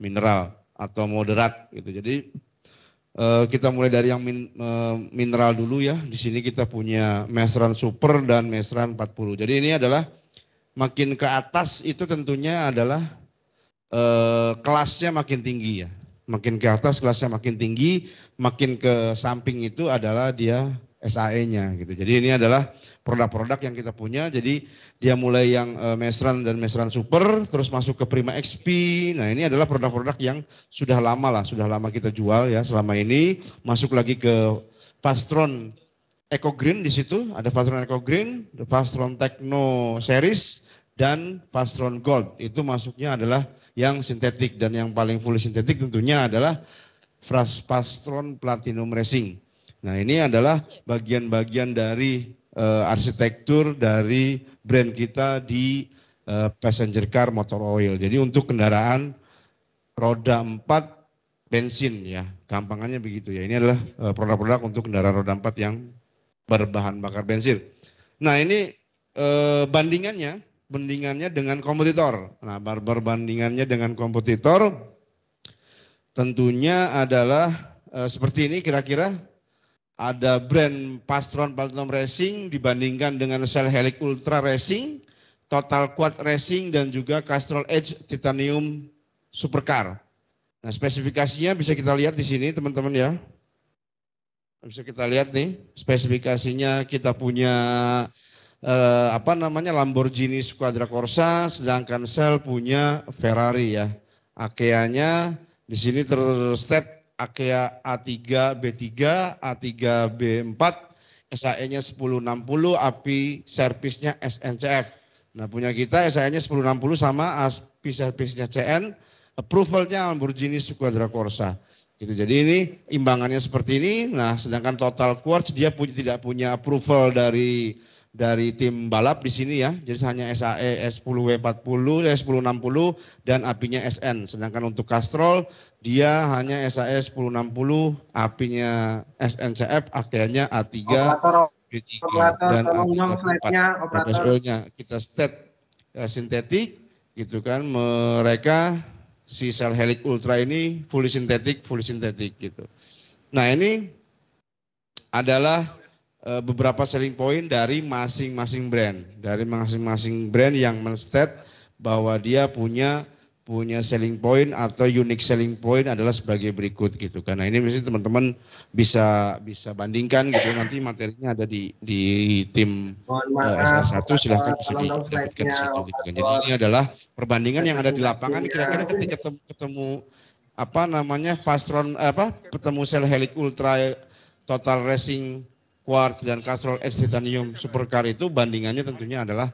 mineral atau moderat gitu. Jadi kita mulai dari yang mineral dulu ya. Di sini kita punya Mesran Super dan Mesran 40. Jadi ini adalah makin ke atas itu tentunya adalah kelasnya makin tinggi ya. Makin ke atas kelasnya makin tinggi, makin ke samping itu adalah dia SAE-nya gitu. Jadi ini adalah produk-produk yang kita punya. Jadi dia mulai yang Mesran dan Mesran Super, terus masuk ke Prima XP. Nah ini adalah produk-produk yang sudah lama kita jual ya selama ini. Masuk lagi ke Fastron Eco Green di situ, ada Fastron Eco Green, Fastron Techno Series, dan Fastron Gold. Itu masuknya adalah yang sintetik, dan yang paling full sintetik tentunya adalah Fastron Platinum Racing. Nah ini adalah bagian-bagian dari arsitektur dari brand kita di passenger car motor oil. Jadi untuk kendaraan roda 4 bensin ya, gampangannya begitu ya. Ini adalah produk-produk untuk kendaraan roda 4 yang berbahan bakar bensin. Nah ini bandingannya dengan kompetitor. Nah berbandingannya dengan kompetitor tentunya adalah seperti ini kira-kira. Ada brand Fastron Platinum Racing dibandingkan dengan Shell Helix Ultra Racing, Total Quad Racing, dan juga Castrol Edge Titanium Supercar. Nah spesifikasinya bisa kita lihat di sini teman-teman ya. Bisa kita lihat nih spesifikasinya, kita punya Lamborghini Squadra Corsa, sedangkan Shell punya Ferrari ya. Akea-nya di sini terset Akea A3 B3, A3 B4, SAE-nya 1060, API servisnya SNCF. Nah punya kita SAE-nya 1060 sama API servisnya CN, approval-nya Lamborghini Squadra Corsa. Gitu. Jadi ini imbangannya seperti ini. Nah sedangkan Total Quartz dia tidak punya approval dari tim balap di sini ya. Jadi hanya SAE S10W40, S1060 dan API-nya SN. Sedangkan untuk Castrol dia hanya SAE 1060, API-nya SNCF, akhirnya A3 B3 dan A3 B4. Kita state sintetik gitu kan. Mereka si Shell Helix Ultra ini fully sintetik gitu. Nah ini adalah beberapa selling point dari masing-masing brand yang men-state bahwa dia punya selling point atau unique selling point adalah sebagai berikut gitu. Karena ini mesti teman-teman bisa bandingkan gitu, nanti materinya ada di tim SR1, silahkan bisa didapatkan di situ gitu kan. Jadi ini adalah perbandingan yang ada di lapangan, kira-kira ketika ketemu Fastron ketemu Shell Helix Ultra, Total Racing Quartz dan Castrol Edge Titanium Supercar, itu bandingannya tentunya adalah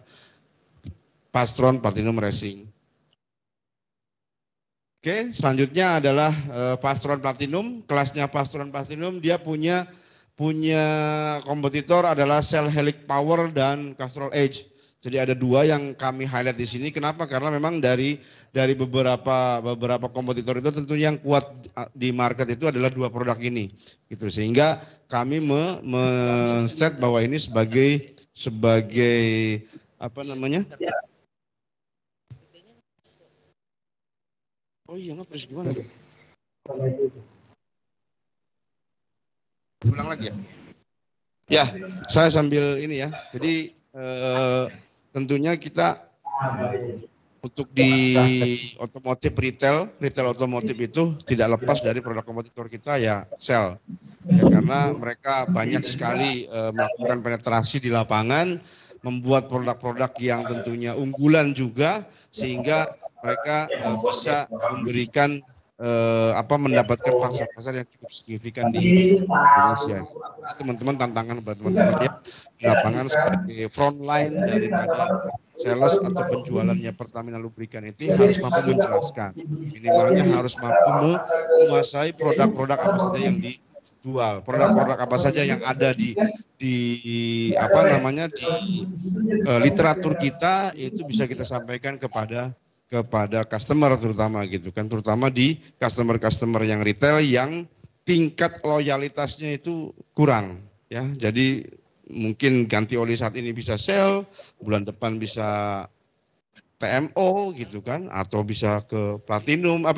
Fastron Platinum Racing. Oke, selanjutnya adalah Fastron Platinum. Kelasnya Fastron Platinum dia punya kompetitor adalah Shell Helix Power dan Castrol Edge. Jadi ada dua yang kami highlight di sini. Kenapa? Karena memang dari beberapa kompetitor itu tentunya yang kuat di market itu adalah dua produk ini. Gitu. Sehingga kami men-set bahwa ini sebagai apa namanya? Oh iya, terus gimana? Ulang lagi ya? Ya, saya sambil ini ya. Jadi tentunya kita untuk di otomotif retail otomotif itu tidak lepas dari produk kompetitor kita ya Shell. Ya, karena mereka banyak sekali melakukan penetrasi di lapangan, membuat produk-produk yang tentunya unggulan juga, sehingga mereka bisa memberikan mendapatkan pangsa pasar yang cukup signifikan di Indonesia. Teman-teman, tantangan buat teman-teman ya di lapangan sebagai frontline daripada sales atau penjualannya Pertamina Lubrikan itu harus mampu menjelaskan, minimalnya harus mampu menguasai produk-produk apa saja yang dijual, produk-produk apa saja yang ada di literatur kita, itu bisa kita sampaikan kepada customer terutama gitu kan, terutama di customer yang retail yang tingkat loyalitasnya itu kurang ya. Jadi mungkin ganti oli saat ini bisa Shell, bulan depan bisa PMO gitu kan, atau bisa ke platinum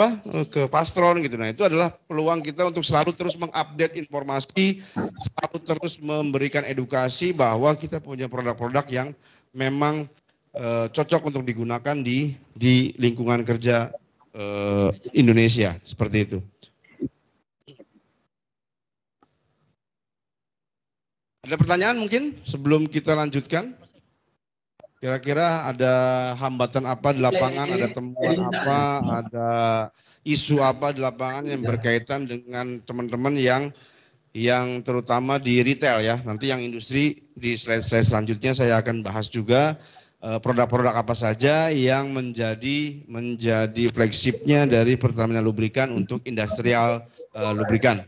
ke pastron gitu. Nah, itu adalah peluang kita untuk selalu terus mengupdate informasi, selalu terus memberikan edukasi bahwa kita punya produk-produk yang memang cocok untuk digunakan di lingkungan kerja Indonesia, seperti itu. Ada pertanyaan mungkin sebelum kita lanjutkan? Kira-kira ada hambatan apa di lapangan, ada temuan apa, ada isu apa di lapangan yang berkaitan dengan teman-teman yang terutama di retail ya. Nanti yang industri di slide-slide selanjutnya saya akan bahas juga produk-produk apa saja yang menjadi flagshipnya dari Pertamina Lubrikan untuk industrial lubrikan.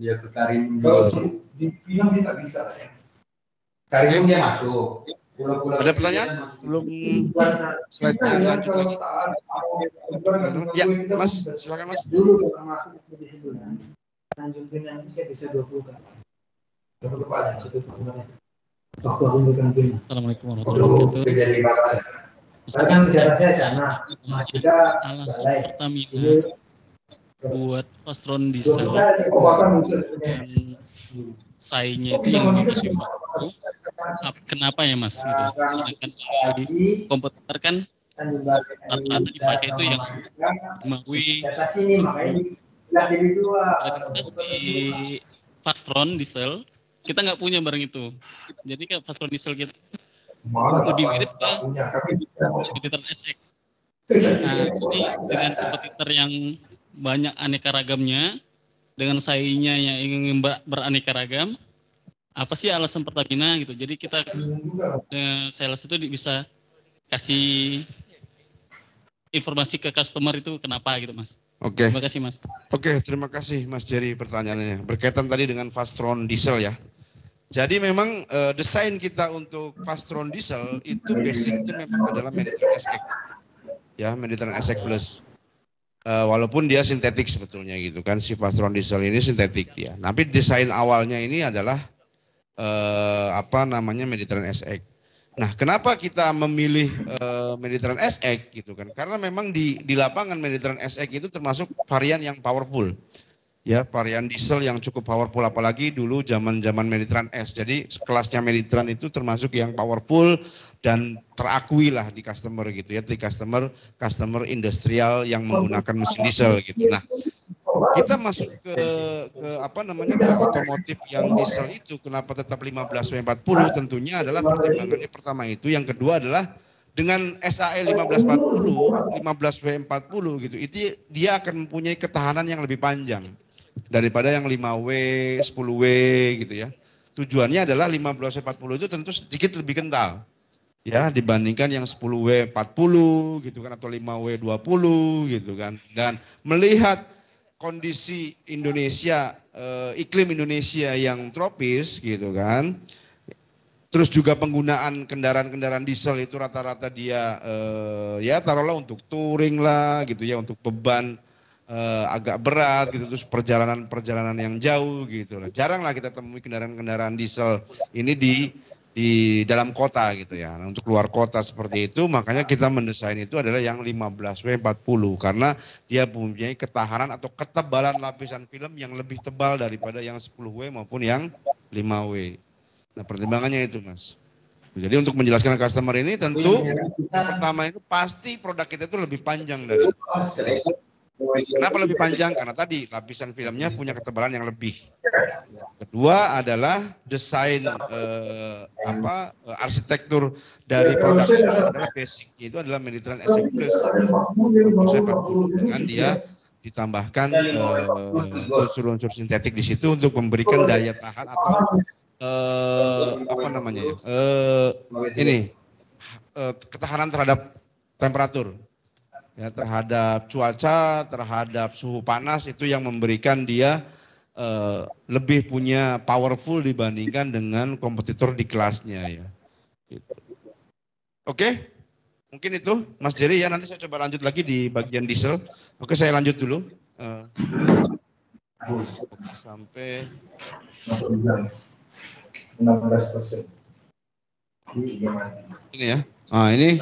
Dia ke Karimun. Di film sih tak bisa ya. Karimun dia masuk. Pulau-pulau ada pertanyaan sebelum slide-nya lanjut lagi? Ya, Mas, silakan Mas. Dulu kalau masuk di sebulan, Tanjung Pinang itu saya bisa 20 kan. Assalamualaikum warahmatullahi wabarakatuh. Sekarang sejarah saya sana, Mas juga alasan Pertamina buat Fastron diesel dan saingnya itu yang 15W. Kenapa ya Mas? Gitu. Sedangkan di kompetitor kan rata-rata dipakai itu yang 5W. Di Fastron diesel kita nggak punya barang itu. Jadi kayak Fastron diesel kita lebih mirip ke kompetitor SX. Nah, ini dengan kompetitor yang banyak aneka ragamnya, dengan saingnya yang ingin beraneka ragam, apa sih alasan Pertamina gitu? Jadi kita sales itu bisa kasih informasi ke customer itu kenapa gitu Mas. Oke. Terima kasih Mas. Oke, terima kasih Mas Jerry pertanyaannya. Berkaitan tadi dengan Fastron diesel ya. Jadi memang desain kita untuk Fastron diesel itu basicnya memang adalah Mediterranean SX. Ya, Mediterranean SX Plus. Walaupun dia sintetik sebetulnya gitu kan, si Fastron diesel ini sintetik ya. Tapi desain awalnya ini adalah Mediterranean SX. Nah, kenapa kita memilih Mediterranean SX gitu kan? Karena memang di lapangan Mediterranean SX itu termasuk varian yang powerful. Ya, varian diesel yang cukup powerful, apalagi dulu zaman Mediterranean S. Jadi kelasnya Mediterranean itu termasuk yang powerful dan terakui lah di customer gitu ya, di customer industrial yang menggunakan mesin diesel gitu. Nah, kita masuk ke otomotif yang diesel itu, kenapa tetap 15W40? Tentunya adalah pertimbangannya pertama itu, yang kedua adalah dengan SAE 1540, 15W40 gitu, itu dia akan mempunyai ketahanan yang lebih panjang daripada yang 5W, 10W gitu ya. Tujuannya adalah 15W40 itu tentu sedikit lebih kental ya dibandingkan yang 10W40 gitu kan, atau 5W20 gitu kan. Dan melihat kondisi Indonesia, iklim Indonesia yang tropis gitu kan, terus juga penggunaan kendaraan diesel itu rata-rata dia ya taruhlah untuk touring lah gitu ya, untuk beban agak berat gitu, terus perjalanan yang jauh gitu lah. Jarang lah kita temui kendaraan diesel ini di dalam kota gitu ya. Nah, untuk luar kota seperti itu, makanya kita mendesain itu adalah yang 15W40 karena dia mempunyai ketahanan atau ketebalan lapisan film yang lebih tebal daripada yang 10W maupun yang 5W. Nah, pertimbangannya itu Mas. Jadi untuk menjelaskan ke customer ini tentu yang pertama itu pasti produk kita itu lebih panjang dari. Kenapa lebih panjang? Karena tadi lapisan filmnya punya ketebalan yang lebih. Kedua adalah desain arsitektur dari produk ini adalah basic, itu adalah Mediterranean SX Plus dengan dia ditambahkan unsur-unsur sintetik di situ untuk memberikan daya tahan atau ketahanan terhadap temperatur. Ya, terhadap cuaca, terhadap suhu panas, itu yang memberikan dia lebih punya powerful dibandingkan dengan kompetitor di kelasnya ya. Gitu. Oke, mungkin itu Mas Jerry ya, nanti saya coba lanjut lagi di bagian diesel. Oke, saya lanjut dulu. Sampai 16%. Ini ya. Nah, ini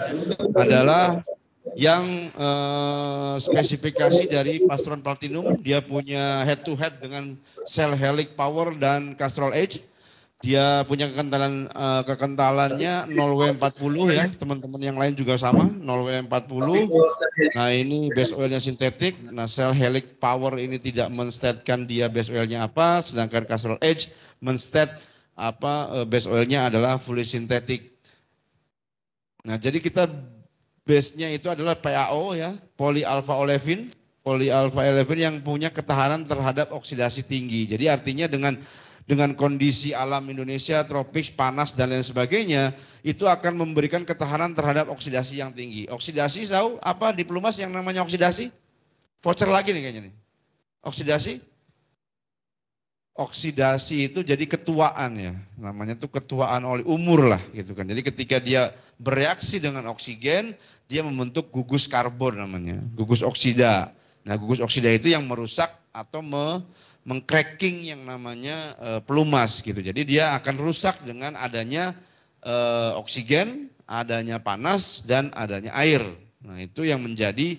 adalah yang spesifikasi dari Pastron Platinum. Dia punya head to head dengan Cell Helix Power dan Castrol Edge. Dia punya kekentalannya 0W40 ya, teman-teman yang lain juga sama, 0W40. Nah, ini base oilnya sintetik. Nah, Cell Helix Power ini tidak menstatkan dia base oilnya apa, sedangkan Castrol Edge menstat base oilnya adalah fully sintetik. Nah, jadi kita base-nya itu adalah PAO ya, polyalpha olefin. Polyalpha olefin yang punya ketahanan terhadap oksidasi tinggi. Jadi artinya dengan kondisi alam Indonesia, tropis, panas, dan lain sebagainya, itu akan memberikan ketahanan terhadap oksidasi yang tinggi. Oksidasi, tahu apa di pelumas yang namanya oksidasi? Voucher lagi nih kayaknya nih. Oksidasi? Oksidasi itu jadi ketuaan ya, namanya tuh ketuaan oleh umur lah gitu kan. Jadi ketika dia bereaksi dengan oksigen, dia membentuk gugus karbon namanya, gugus oksida. Nah, gugus oksida itu yang merusak atau mengcracking yang namanya pelumas gitu. Jadi dia akan rusak dengan adanya oksigen, adanya panas, dan adanya air. Nah, itu yang menjadi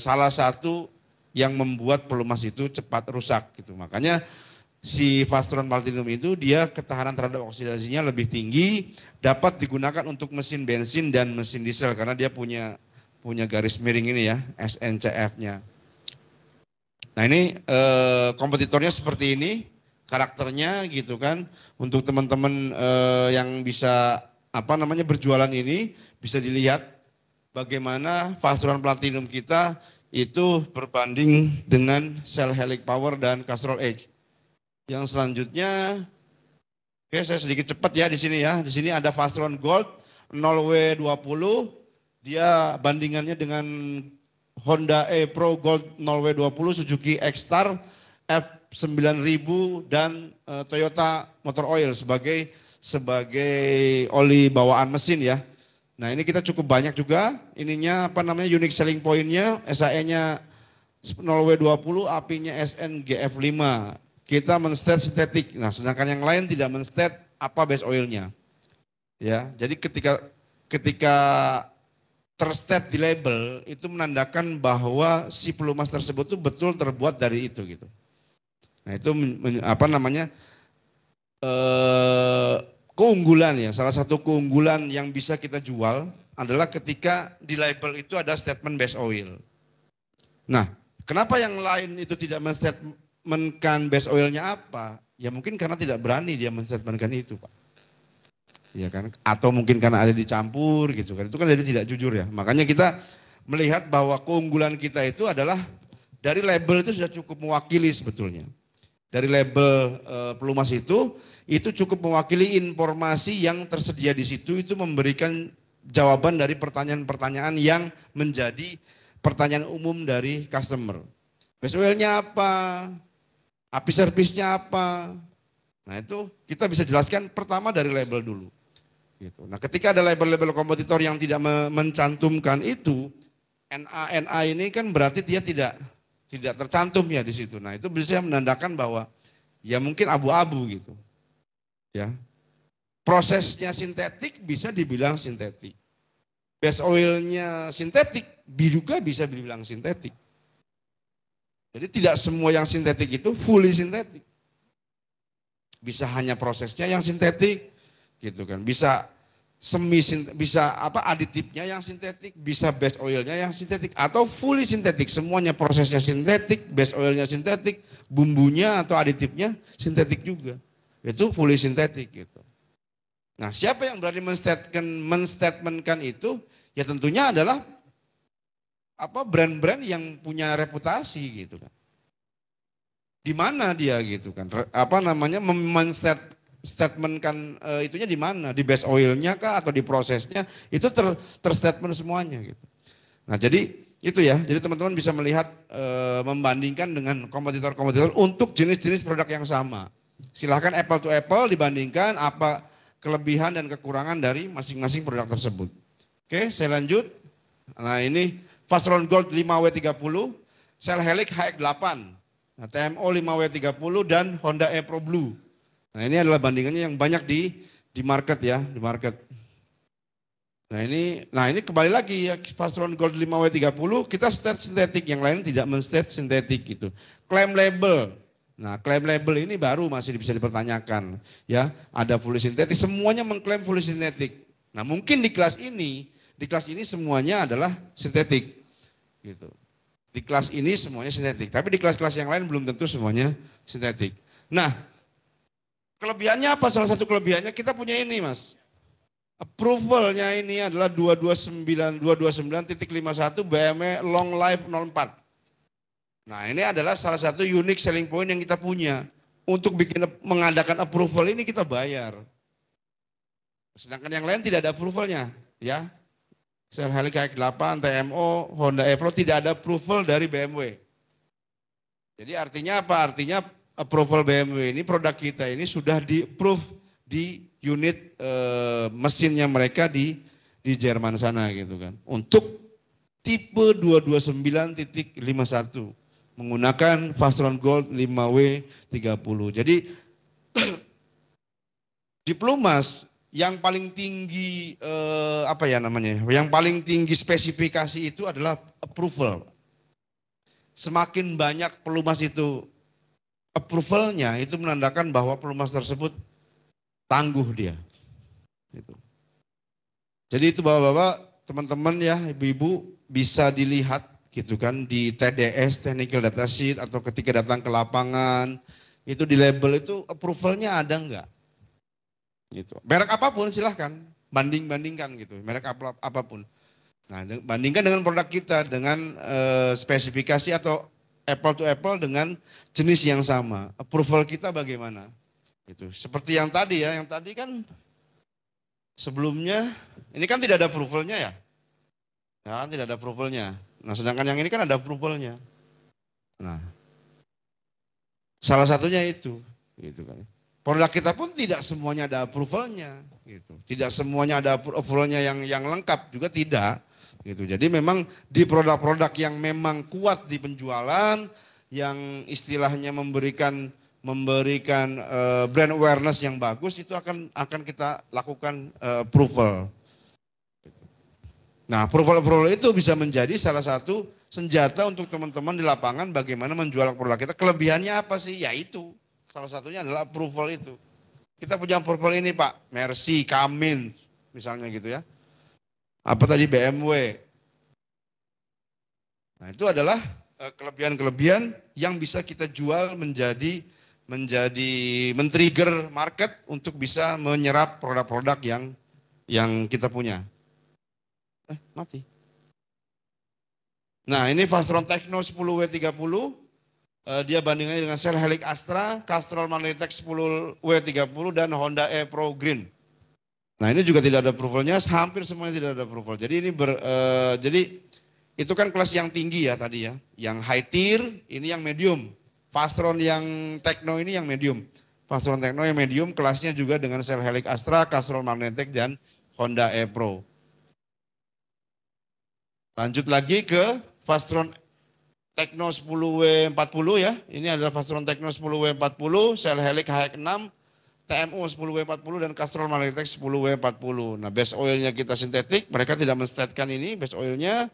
salah satu yang membuat pelumas itu cepat rusak gitu. Makanya si Fastron Platinum itu dia ketahanan terhadap oksidasinya lebih tinggi, dapat digunakan untuk mesin bensin dan mesin diesel karena dia punya garis miring ini ya, SNCF-nya. Nah, ini kompetitornya seperti ini karakternya gitu kan. Untuk teman-teman yang bisa berjualan ini bisa dilihat bagaimana Fastron Platinum kita itu berbanding dengan Cell Helix Power dan Castrol Edge. Yang selanjutnya, oke, saya sedikit cepat ya di sini ya. Di sini ada Fastron Gold 0W20. Dia bandingannya dengan Honda E-Pro Gold 0W20, Suzuki X-Star F9000 dan Toyota Motor Oil sebagai oli bawaan mesin ya. Nah, ini kita cukup banyak juga ininya unique selling point-nya, SAE-nya 0W20, apinya SN-GF5. Kita menstat sintetik. Nah, sedangkan yang lain tidak menstat base oil-nya. Ya, jadi ketika terstat di label itu menandakan bahwa si pelumas tersebut itu betul terbuat dari itu gitu. Nah, itu keunggulan ya, salah satu keunggulan yang bisa kita jual adalah ketika di label itu ada statement base oil. Nah, kenapa yang lain itu tidak menstatementkan base oilnya apa? Ya mungkin karena tidak berani dia menstatementkan itu, Pak. Ya kan? Atau mungkin karena ada dicampur gitu kan. Itu kan jadi tidak jujur ya. Makanya kita melihat bahwa keunggulan kita itu adalah dari label itu sudah cukup mewakili sebetulnya. Dari label pelumas itu cukup mewakili informasi yang tersedia di situ, itu memberikan jawaban dari pertanyaan-pertanyaan yang menjadi pertanyaan umum dari customer. Base oilnya apa? Api servisnya apa? Nah, itu kita bisa jelaskan pertama dari label dulu. Gitu. Nah, ketika ada label-label kompetitor yang tidak mencantumkan itu, NA ini kan berarti dia tidak tercantum ya di situ. Nah, itu bisa menandakan bahwa ya mungkin abu-abu gitu. Ya. Prosesnya sintetik bisa dibilang sintetik. Base oilnya sintetik juga bisa dibilang sintetik. Jadi tidak semua yang sintetik itu fully sintetik. Bisa hanya prosesnya yang sintetik gitu kan. Bisa aditifnya yang sintetik, bisa base oilnya yang sintetik, atau fully sintetik, semuanya prosesnya sintetik, base oilnya sintetik, bumbunya atau aditifnya sintetik juga. Itu fully sintetik gitu. Nah, siapa yang berani menstatementkan itu? Ya tentunya adalah brand-brand yang punya reputasi gitu kan. Di mana dia gitu kan? Statementkan itunya di mana? Di base oilnya kah atau di prosesnya? Itu terstatement semuanya gitu. Nah, jadi itu ya. Jadi teman-teman bisa melihat membandingkan dengan kompetitor-kompetitor untuk jenis-jenis produk yang sama. Silahkan apple to apple dibandingkan apa kelebihan dan kekurangan dari masing-masing produk tersebut. Oke, saya lanjut. Nah, ini Fastron Gold 5W30, Cell Helix HX8, TMO 5W30 dan Honda E-Pro Blue. Nah ini adalah bandingannya yang banyak di market ya, di market. Nah ini kembali lagi ya, Fastron Gold 5W30 kita state sintetik, yang lain tidak men-state sintetik gitu. Claim label. Nah claim label ini baru masih bisa dipertanyakan ya, ada fully sintetik, semuanya mengklaim fully sintetik. Nah mungkin di kelas ini semuanya adalah sintetik gitu. Di kelas ini semuanya sintetik, tapi di kelas-kelas yang lain belum tentu semuanya sintetik. Nah kelebihannya apa? Salah satu kelebihannya kita punya ini Mas. Approvalnya ini adalah 229.51 BME long life 04. Nah ini adalah salah satu unique selling point yang kita punya. Untuk mengadakan approval ini kita bayar. Sedangkan yang lain tidak ada approvalnya. Ya, Cell Helix KX8, TMO, Honda e-Pro tidak ada approval dari BMW. Jadi artinya apa? Artinya approval BMW ini, produk kita ini sudah di-approve di unit mesinnya mereka di Jerman sana gitu kan. Untuk tipe 229.51 menggunakan Fastron Gold 5W30. Jadi di Pelumas yang paling tinggi yang paling tinggi spesifikasi itu adalah approval. Semakin banyak pelumas itu approvalnya, itu menandakan bahwa pelumas tersebut tangguh dia. Gitu. Jadi itu bapak-bapak, teman-teman ya, ibu-ibu bisa dilihat gitu kan di TDS, Technical Data Sheet, atau ketika datang ke lapangan, itu di label itu approvalnya ada enggak? Gitu. Merek apapun silahkan, bandingkan gitu, merek apapun. Nah bandingkan dengan produk kita, dengan spesifikasi atau apple to apple dengan jenis yang sama. Approval kita bagaimana? Gitu. Seperti yang tadi ya, yang tadi kan sebelumnya ini kan tidak ada approvalnya ya. Ya, tidak ada approvalnya. Nah, sedangkan yang ini kan ada approvalnya. Nah, salah satunya itu, gitu kan. Produk kita pun tidak semuanya ada approvalnya, gitu. Tidak semuanya ada approvalnya yang lengkap juga tidak, gitu. Jadi memang di produk-produk yang memang kuat di penjualan, yang istilahnya memberikan brand awareness yang bagus, itu akan kita lakukan approval. Nah, approval itu bisa menjadi salah satu senjata untuk teman-teman di lapangan bagaimana menjual produk kita. Kelebihannya apa sih? Ya itu, salah satunya adalah approval itu. Kita punya approval ini Pak, Mercy, Cummins, misalnya gitu ya. Apa tadi, BMW. Nah, itu adalah kelebihan-kelebihan yang bisa kita jual menjadi men-trigger market untuk bisa menyerap produk-produk yang kita punya. Mati. Nah ini Fastron Techno 10W30, dia bandingannya dengan Cell Helix Astra, Castrol Magnetec 10W30 dan Honda e-Pro Green. Nah ini juga tidak ada approvalnya, hampir semuanya tidak ada approval. Jadi ini jadi itu kan kelas yang tinggi ya tadi ya, yang high tier, ini yang medium. Fastron yang Techno ini yang medium. Fastron Techno yang medium, kelasnya juga dengan Cell Helix Astra, Castrol Magnetec dan Honda e-Pro. Lanjut lagi ke Fastron Techno 10W40 ya. Ini adalah Fastron Techno 10W40, Cell Helix HX6, TMO 10W40 dan Castrol Magnetec 10W40. Nah, base oilnya kita sintetik, mereka tidak menstatekan ini base oilnya.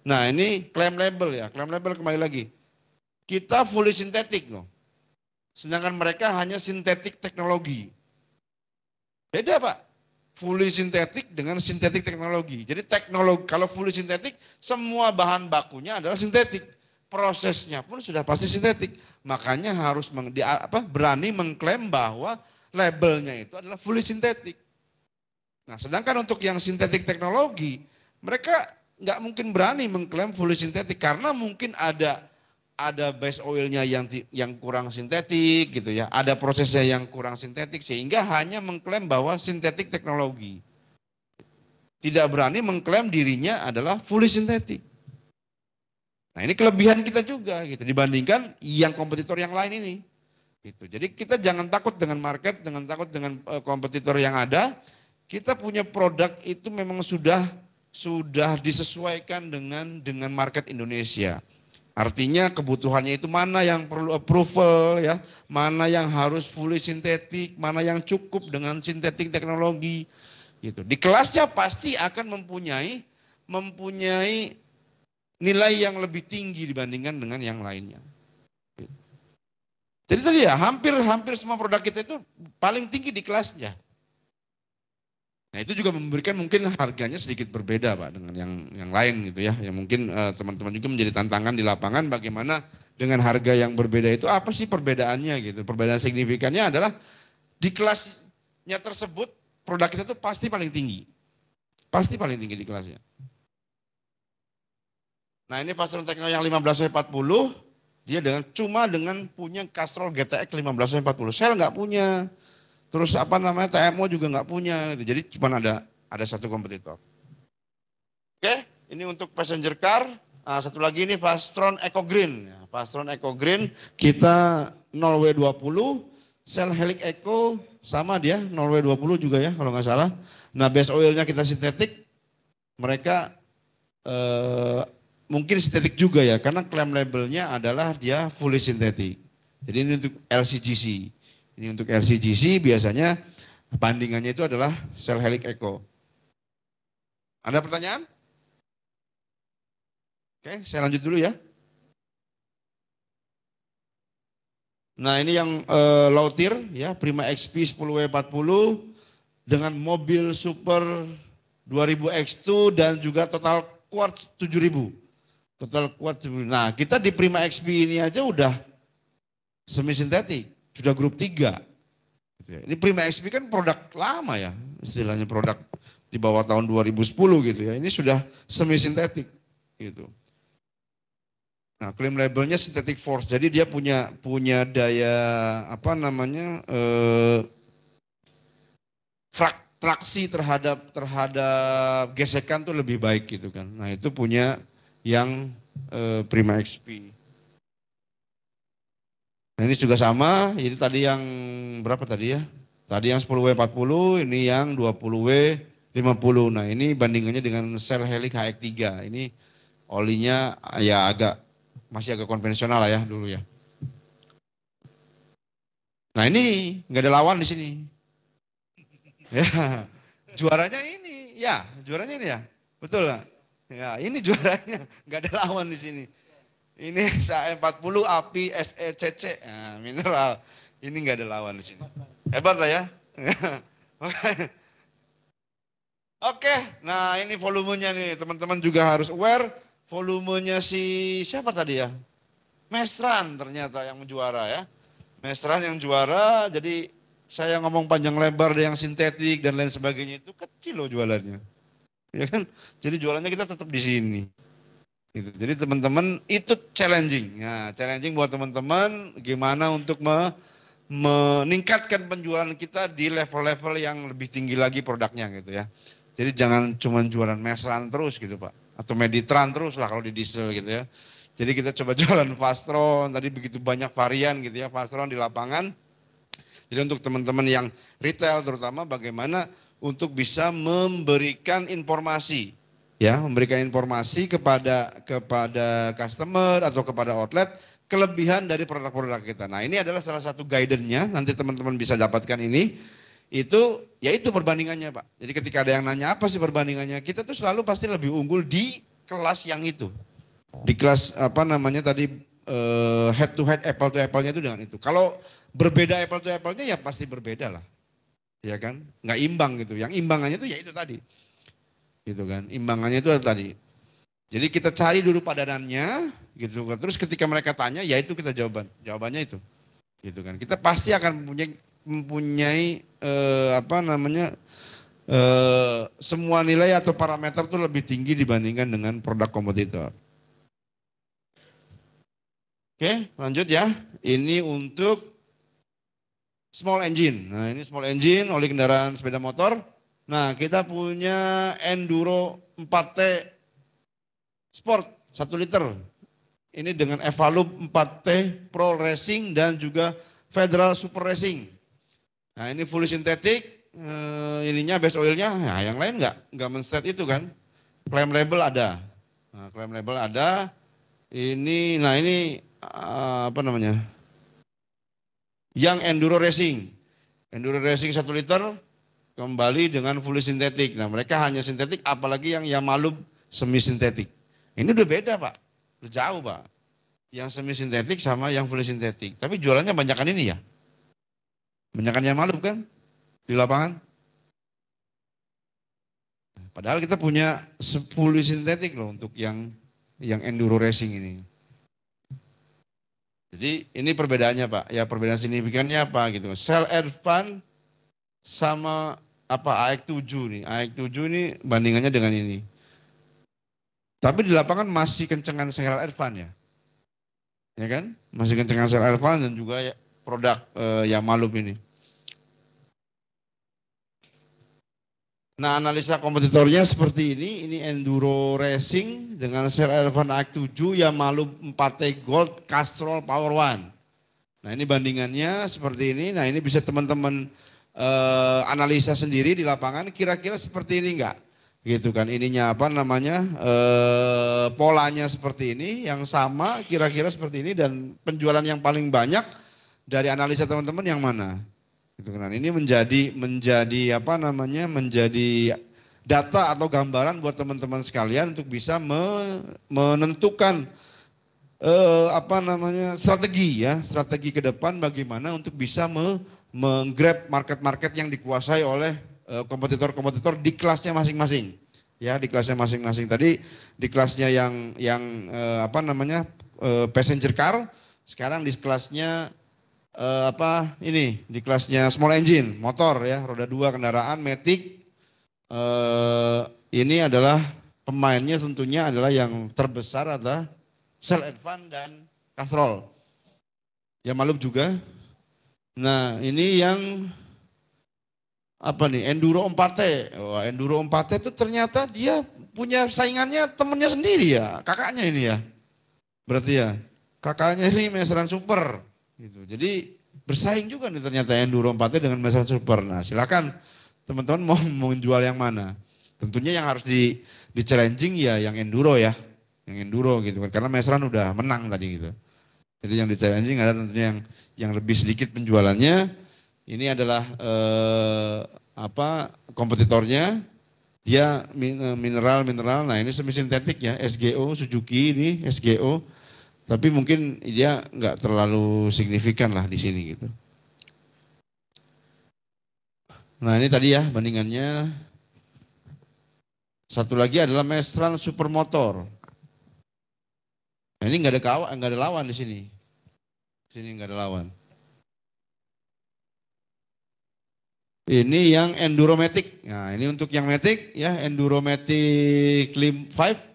Nah, ini claim label ya. Claim label kembali lagi. Kita fully sintetik loh. Sedangkan mereka hanya sintetik teknologi. Beda Pak. Fully sintetik dengan sintetik teknologi. Jadi teknologi, kalau fully sintetik, semua bahan bakunya adalah sintetik. Prosesnya pun sudah pasti sintetik. Makanya harus berani mengklaim bahwa labelnya itu adalah fully sintetik. Nah, sedangkan untuk yang sintetik teknologi, mereka nggak mungkin berani mengklaim fully sintetik karena mungkin ada base oilnya yang kurang sintetik gitu ya, ada prosesnya yang kurang sintetik sehingga hanya mengklaim bahwa sintetik teknologi. Tidak berani mengklaim dirinya adalah fully sintetik. Nah, ini kelebihan kita juga gitu dibandingkan yang kompetitor yang lain ini. Gitu. Jadi kita jangan takut dengan market, jangan takut dengan kompetitor yang ada. Kita punya produk itu memang sudah disesuaikan dengan market Indonesia. Artinya kebutuhannya itu mana yang perlu approval ya, mana yang harus fully sintetik, mana yang cukup dengan sintetik teknologi gitu. Di kelasnya pasti akan mempunyai nilai yang lebih tinggi dibandingkan dengan yang lainnya. Jadi tadi ya hampir semua produk kita itu paling tinggi di kelasnya. Nah itu juga memberikan mungkin harganya sedikit berbeda Pak dengan yang lain gitu ya. Yang mungkin teman-teman juga menjadi tantangan di lapangan bagaimana dengan harga yang berbeda itu apa sih perbedaannya gitu. Perbedaan signifikannya adalah di kelasnya tersebut produk kita itu pasti paling tinggi. Pasti paling tinggi di kelasnya. Nah ini Fastron Tekno yang 15W40 dia cuma dengan punya Castrol GTX 15W40. Shell nggak punya. Terus apa namanya TMO juga nggak punya, gitu. Jadi cuma ada satu kompetitor. Oke, ini untuk passenger car. Nah, satu lagi ini Fastron Eco Green. Fastron Eco Green kita 0W20, Shell Helix Eco sama dia 0W20 juga ya kalau nggak salah. Nah base oilnya kita sintetik, mereka mungkin sintetik juga ya karena klaim labelnya adalah dia fully sintetik. Jadi ini untuk LCGC. Ini untuk LCGC biasanya bandingannya itu adalah Shell Helix Eco. Ada pertanyaan? Oke, saya lanjut dulu ya. Nah ini yang low tier ya, Prima XP 10W40 dengan mobil super 2000 X2 dan juga total quartz 7000. Total quartz 7000. Nah kita di Prima XP ini aja udah semi sintetik. Sudah grup 3. Ini Prima XP kan produk lama ya, istilahnya produk di bawah tahun 2010 gitu ya. Ini sudah semi sintetik gitu. Nah, klaim labelnya synthetic force. Jadi dia punya daya apa namanya traksi terhadap gesekan tuh lebih baik gitu kan. Nah, itu punya yang Prima XP. Nah ini juga sama, ini tadi yang berapa tadi ya? Tadi yang 10W40, ini yang 20W50. Nah ini bandingannya dengan Shell Helix HX3. Ini olinya ya masih agak konvensional lah ya dulu ya. Nah ini nggak ada lawan di sini. Ya, juaranya ini ya, betul lah. Ya ini juaranya, nggak ada lawan di sini. Ini SAE40 API SECC, nah, mineral. Ini nggak ada lawan di sini. Hebat lah ya. Oke, nah ini volumenya nih, teman-teman juga harus aware. Volumenya siapa tadi ya? Mesran ternyata yang juara ya. Mesran yang juara, jadi saya ngomong panjang lebar yang sintetik dan lain sebagainya itu kecil loh jualannya. Ya kan? Jadi jualannya kita tetap di sini. Gitu. Jadi teman-teman itu challenging. Nah, challenging buat teman-teman gimana untuk meningkatkan penjualan kita di level-level yang lebih tinggi lagi produknya gitu ya. Jadi jangan cuma jualan Mesran terus gitu Pak. Atau Meditran terus lah kalau di diesel gitu ya. Jadi kita coba jualan Fastron, tadi begitu banyak varian gitu ya Fastron di lapangan. Jadi untuk teman-teman yang retail terutama bagaimana untuk bisa memberikan informasi. Ya, memberikan informasi kepada customer atau kepada outlet kelebihan dari produk-produk kita. Nah, ini adalah salah satu guidance-nya, nanti teman-teman bisa dapatkan ini. Itu yaitu perbandingannya, Pak. Jadi ketika ada yang nanya apa sih perbandingannya, kita tuh selalu pasti lebih unggul di kelas yang itu. Di kelas apa namanya tadi head to head, apple to apple-nya itu dengan itu. Kalau berbeda apple to apple-nya ya pasti berbeda lah. Ya kan? Nggak imbang gitu. Yang imbangannya itu ya itu tadi. Gitu kan, imbangannya itu tadi. Jadi kita cari dulu padanannya, gitu kan. Terus ketika mereka tanya, ya itu kita jawabannya itu, gitu kan. Kita pasti akan mempunyai semua nilai atau parameter itu lebih tinggi dibandingkan dengan produk kompetitor. Oke, lanjut ya. Ini untuk small engine. Nah ini small engine, oli kendaraan sepeda motor. Nah, kita punya Enduro 4T Sport 1 liter. Ini dengan Evalup 4T Pro Racing dan juga Federal Super Racing. Nah, ini fully sintetik. Ininya base oilnya, nah, yang lain nggak men-set itu kan. Claim label ada. Nah, claim label ada. Ini, nah ini apa namanya? Yang enduro racing. Enduro racing 1 liter kembali dengan fully sintetik. Nah mereka hanya sintetik, apalagi yang Yamalub semi sintetik. Ini udah beda Pak, udah jauh Pak. Yang semi sintetik sama yang fully sintetik. Tapi jualannya banyakan ini ya. Banyakan Yamalub kan di lapangan. Padahal kita punya fully sintetik loh untuk yang enduro racing ini. Jadi ini perbedaannya Pak. Ya perbedaan signifikannya apa gitu. Cell Advance sama apa AX7 nih. AX7 ini bandingannya dengan ini. Tapi di lapangan masih kencengan Cell Advance ya. Ya kan? Masih kencengan Cell Advance dan juga ya, produk Yamalub ini. Nah, analisa kompetitornya seperti ini Enduro Racing dengan Cell Advance AX7 Yamalub 4T Gold Castrol Power One. Nah, ini bandingannya seperti ini. Nah, ini bisa teman-teman analisa sendiri di lapangan kira-kira seperti ini enggak? Gitu kan. Ininya apa namanya? Polanya seperti ini, yang sama kira-kira seperti ini dan penjualan yang paling banyak dari analisa teman-teman yang mana? Gitu kan. Ini menjadi apa namanya? Menjadi data atau gambaran buat teman-teman sekalian untuk bisa menentukan apa namanya? Strategi ke depan bagaimana untuk bisa menggrab market-market yang dikuasai oleh kompetitor-kompetitor di kelasnya masing-masing. Ya, di kelasnya masing-masing. Tadi di kelasnya yang apa namanya? Passenger car, sekarang di kelasnya di kelasnya small engine, motor ya, roda 2 kendaraan, matic. Ini adalah pemainnya tentunya adalah yang terbesar adalah Cell Advance dan Castrol. Yamalub juga. Nah, ini yang apa nih? Enduro 4T. Wah, Enduro 4T itu ternyata dia punya saingannya temennya sendiri ya, kakaknya ini ya. Berarti ya, kakaknya ini Meseran Super. Gitu. Jadi bersaing juga nih ternyata Enduro 4T dengan Meseran Super. Nah silakan teman-teman mau menjual yang mana. Tentunya yang harus di challenging ya yang Enduro ya. Yang Enduro gitu kan. Karena Meseran udah menang tadi gitu. Jadi yang di challenging ada tentunya yang lebih sedikit penjualannya. Ini adalah kompetitornya. Dia mineral. Nah ini semi sintetik ya. SGO, Suzuki ini SGO. Tapi mungkin dia nggak terlalu signifikan lah di sini gitu. Nah ini tadi ya bandingannya. Satu lagi adalah Mestral Supermotor. Nah ini nggak ada lawan di sini. Di sini nggak ada lawan. Ini yang Enduromatic. Nah ini untuk yang Matic ya, Enduromatic Lim 5.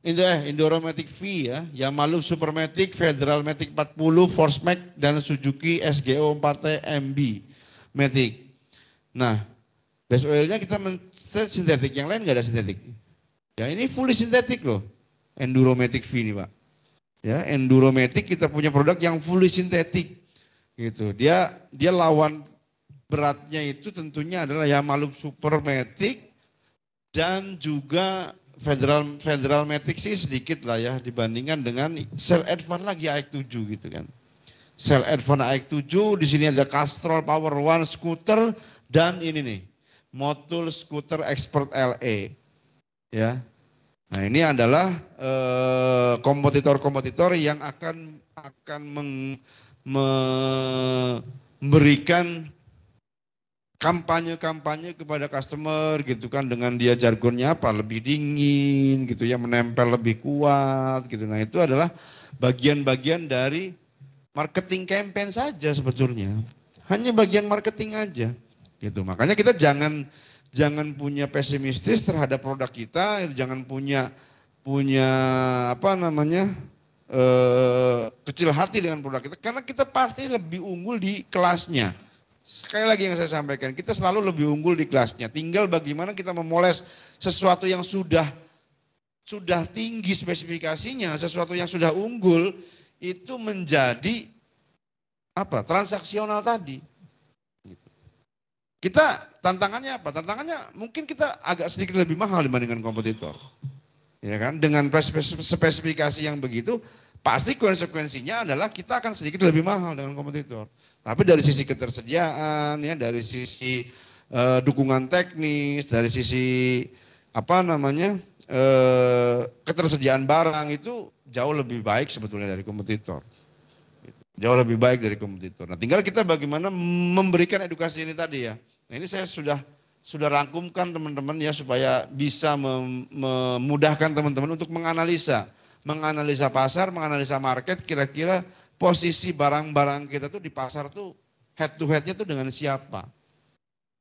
Enduromatic V ya, Yamalub Supermatic, Federal Matic 40, Force Mac dan Suzuki SGO 4T MB Matic. Nah, base oilnya kita set sintetik, yang lain nggak ada sintetik. Ya ini fully sintetik loh, Enduromatic V ini Pak. Ya, Enduromatic kita punya produk yang fully sintetik, gitu. Dia lawan beratnya itu tentunya adalah Yamalub Supermatic dan juga Federal Matic sih sedikit lah ya dibandingkan dengan Cell Advance lagi AX7 gitu kan. Cell Advance AX7 di sini ada Castrol Power One Scooter dan ini nih Motul Scooter Expert LE ya. Nah ini adalah kompetitor-kompetitor yang akan memberikan kampanye kepada customer gitu kan, dengan dia jargonnya apa, lebih dingin gitu ya, menempel lebih kuat gitu. Nah itu adalah bagian-bagian dari marketing campaign saja sebetulnya, hanya bagian marketing aja gitu. Makanya kita jangan punya pesimistis terhadap produk kita, jangan punya apa namanya kecil hati dengan produk kita, karena kita pasti lebih unggul di kelasnya. Sekali lagi yang saya sampaikan, kita selalu lebih unggul di kelasnya. Tinggal bagaimana kita memoles sesuatu yang sudah tinggi spesifikasinya, sesuatu yang sudah unggul itu menjadi apa? Transaksional tadi. Kita tantangannya apa? Tantangannya mungkin kita agak sedikit lebih mahal dibandingkan kompetitor. Ya kan? Dengan spesifikasi yang begitu, pasti konsekuensinya adalah kita akan sedikit lebih mahal dengan kompetitor. Tapi dari sisi ketersediaan, ya, dari sisi dukungan teknis, dari sisi ketersediaan barang itu jauh lebih baik sebetulnya dari kompetitor. Jauh lebih baik dari kompetitor. Nah, tinggal kita bagaimana memberikan edukasi ini tadi ya. Nah, ini saya sudah rangkumkan teman-teman ya supaya bisa memudahkan teman-teman untuk menganalisa pasar, menganalisa market, kira-kira posisi barang-barang kita tuh di pasar tuh head to headnya tuh dengan siapa,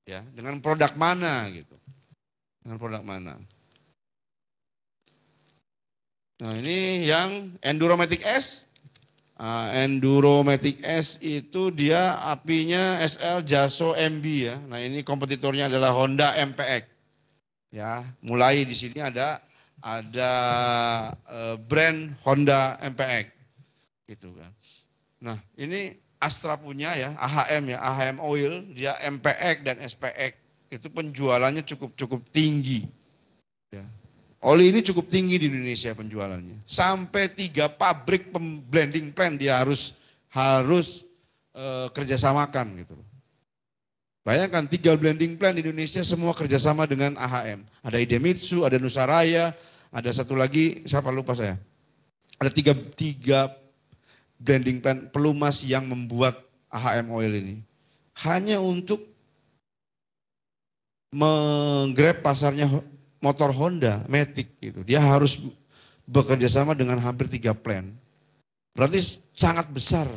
ya, dengan produk mana gitu, dengan produk mana. Nah ini yang Enduromatic S. Enduromatic S itu dia apinya SL Jaso MB ya. Nah ini kompetitornya adalah Honda MPX. Ya, mulai di sini ada brand Honda MPX gitu kan. Nah ini Astra punya ya, AHM ya, AHM Oil, dia MPX dan SPX itu penjualannya cukup tinggi. Ya. Oli ini cukup tinggi di Indonesia penjualannya. Sampai 3 pabrik blending plant dia harus kerjasamakan gitu. Bayangkan 3 blending plant di Indonesia semua kerjasama dengan AHM. Ada Idemitsu, ada Nusaraya, ada satu lagi siapa lupa saya. Ada 3 blending plant pelumas yang membuat AHM Oil ini. Hanya untuk menggrab pasarnya motor Honda Matic gitu. Dia harus bekerja sama dengan hampir 3 plant. Berarti sangat besar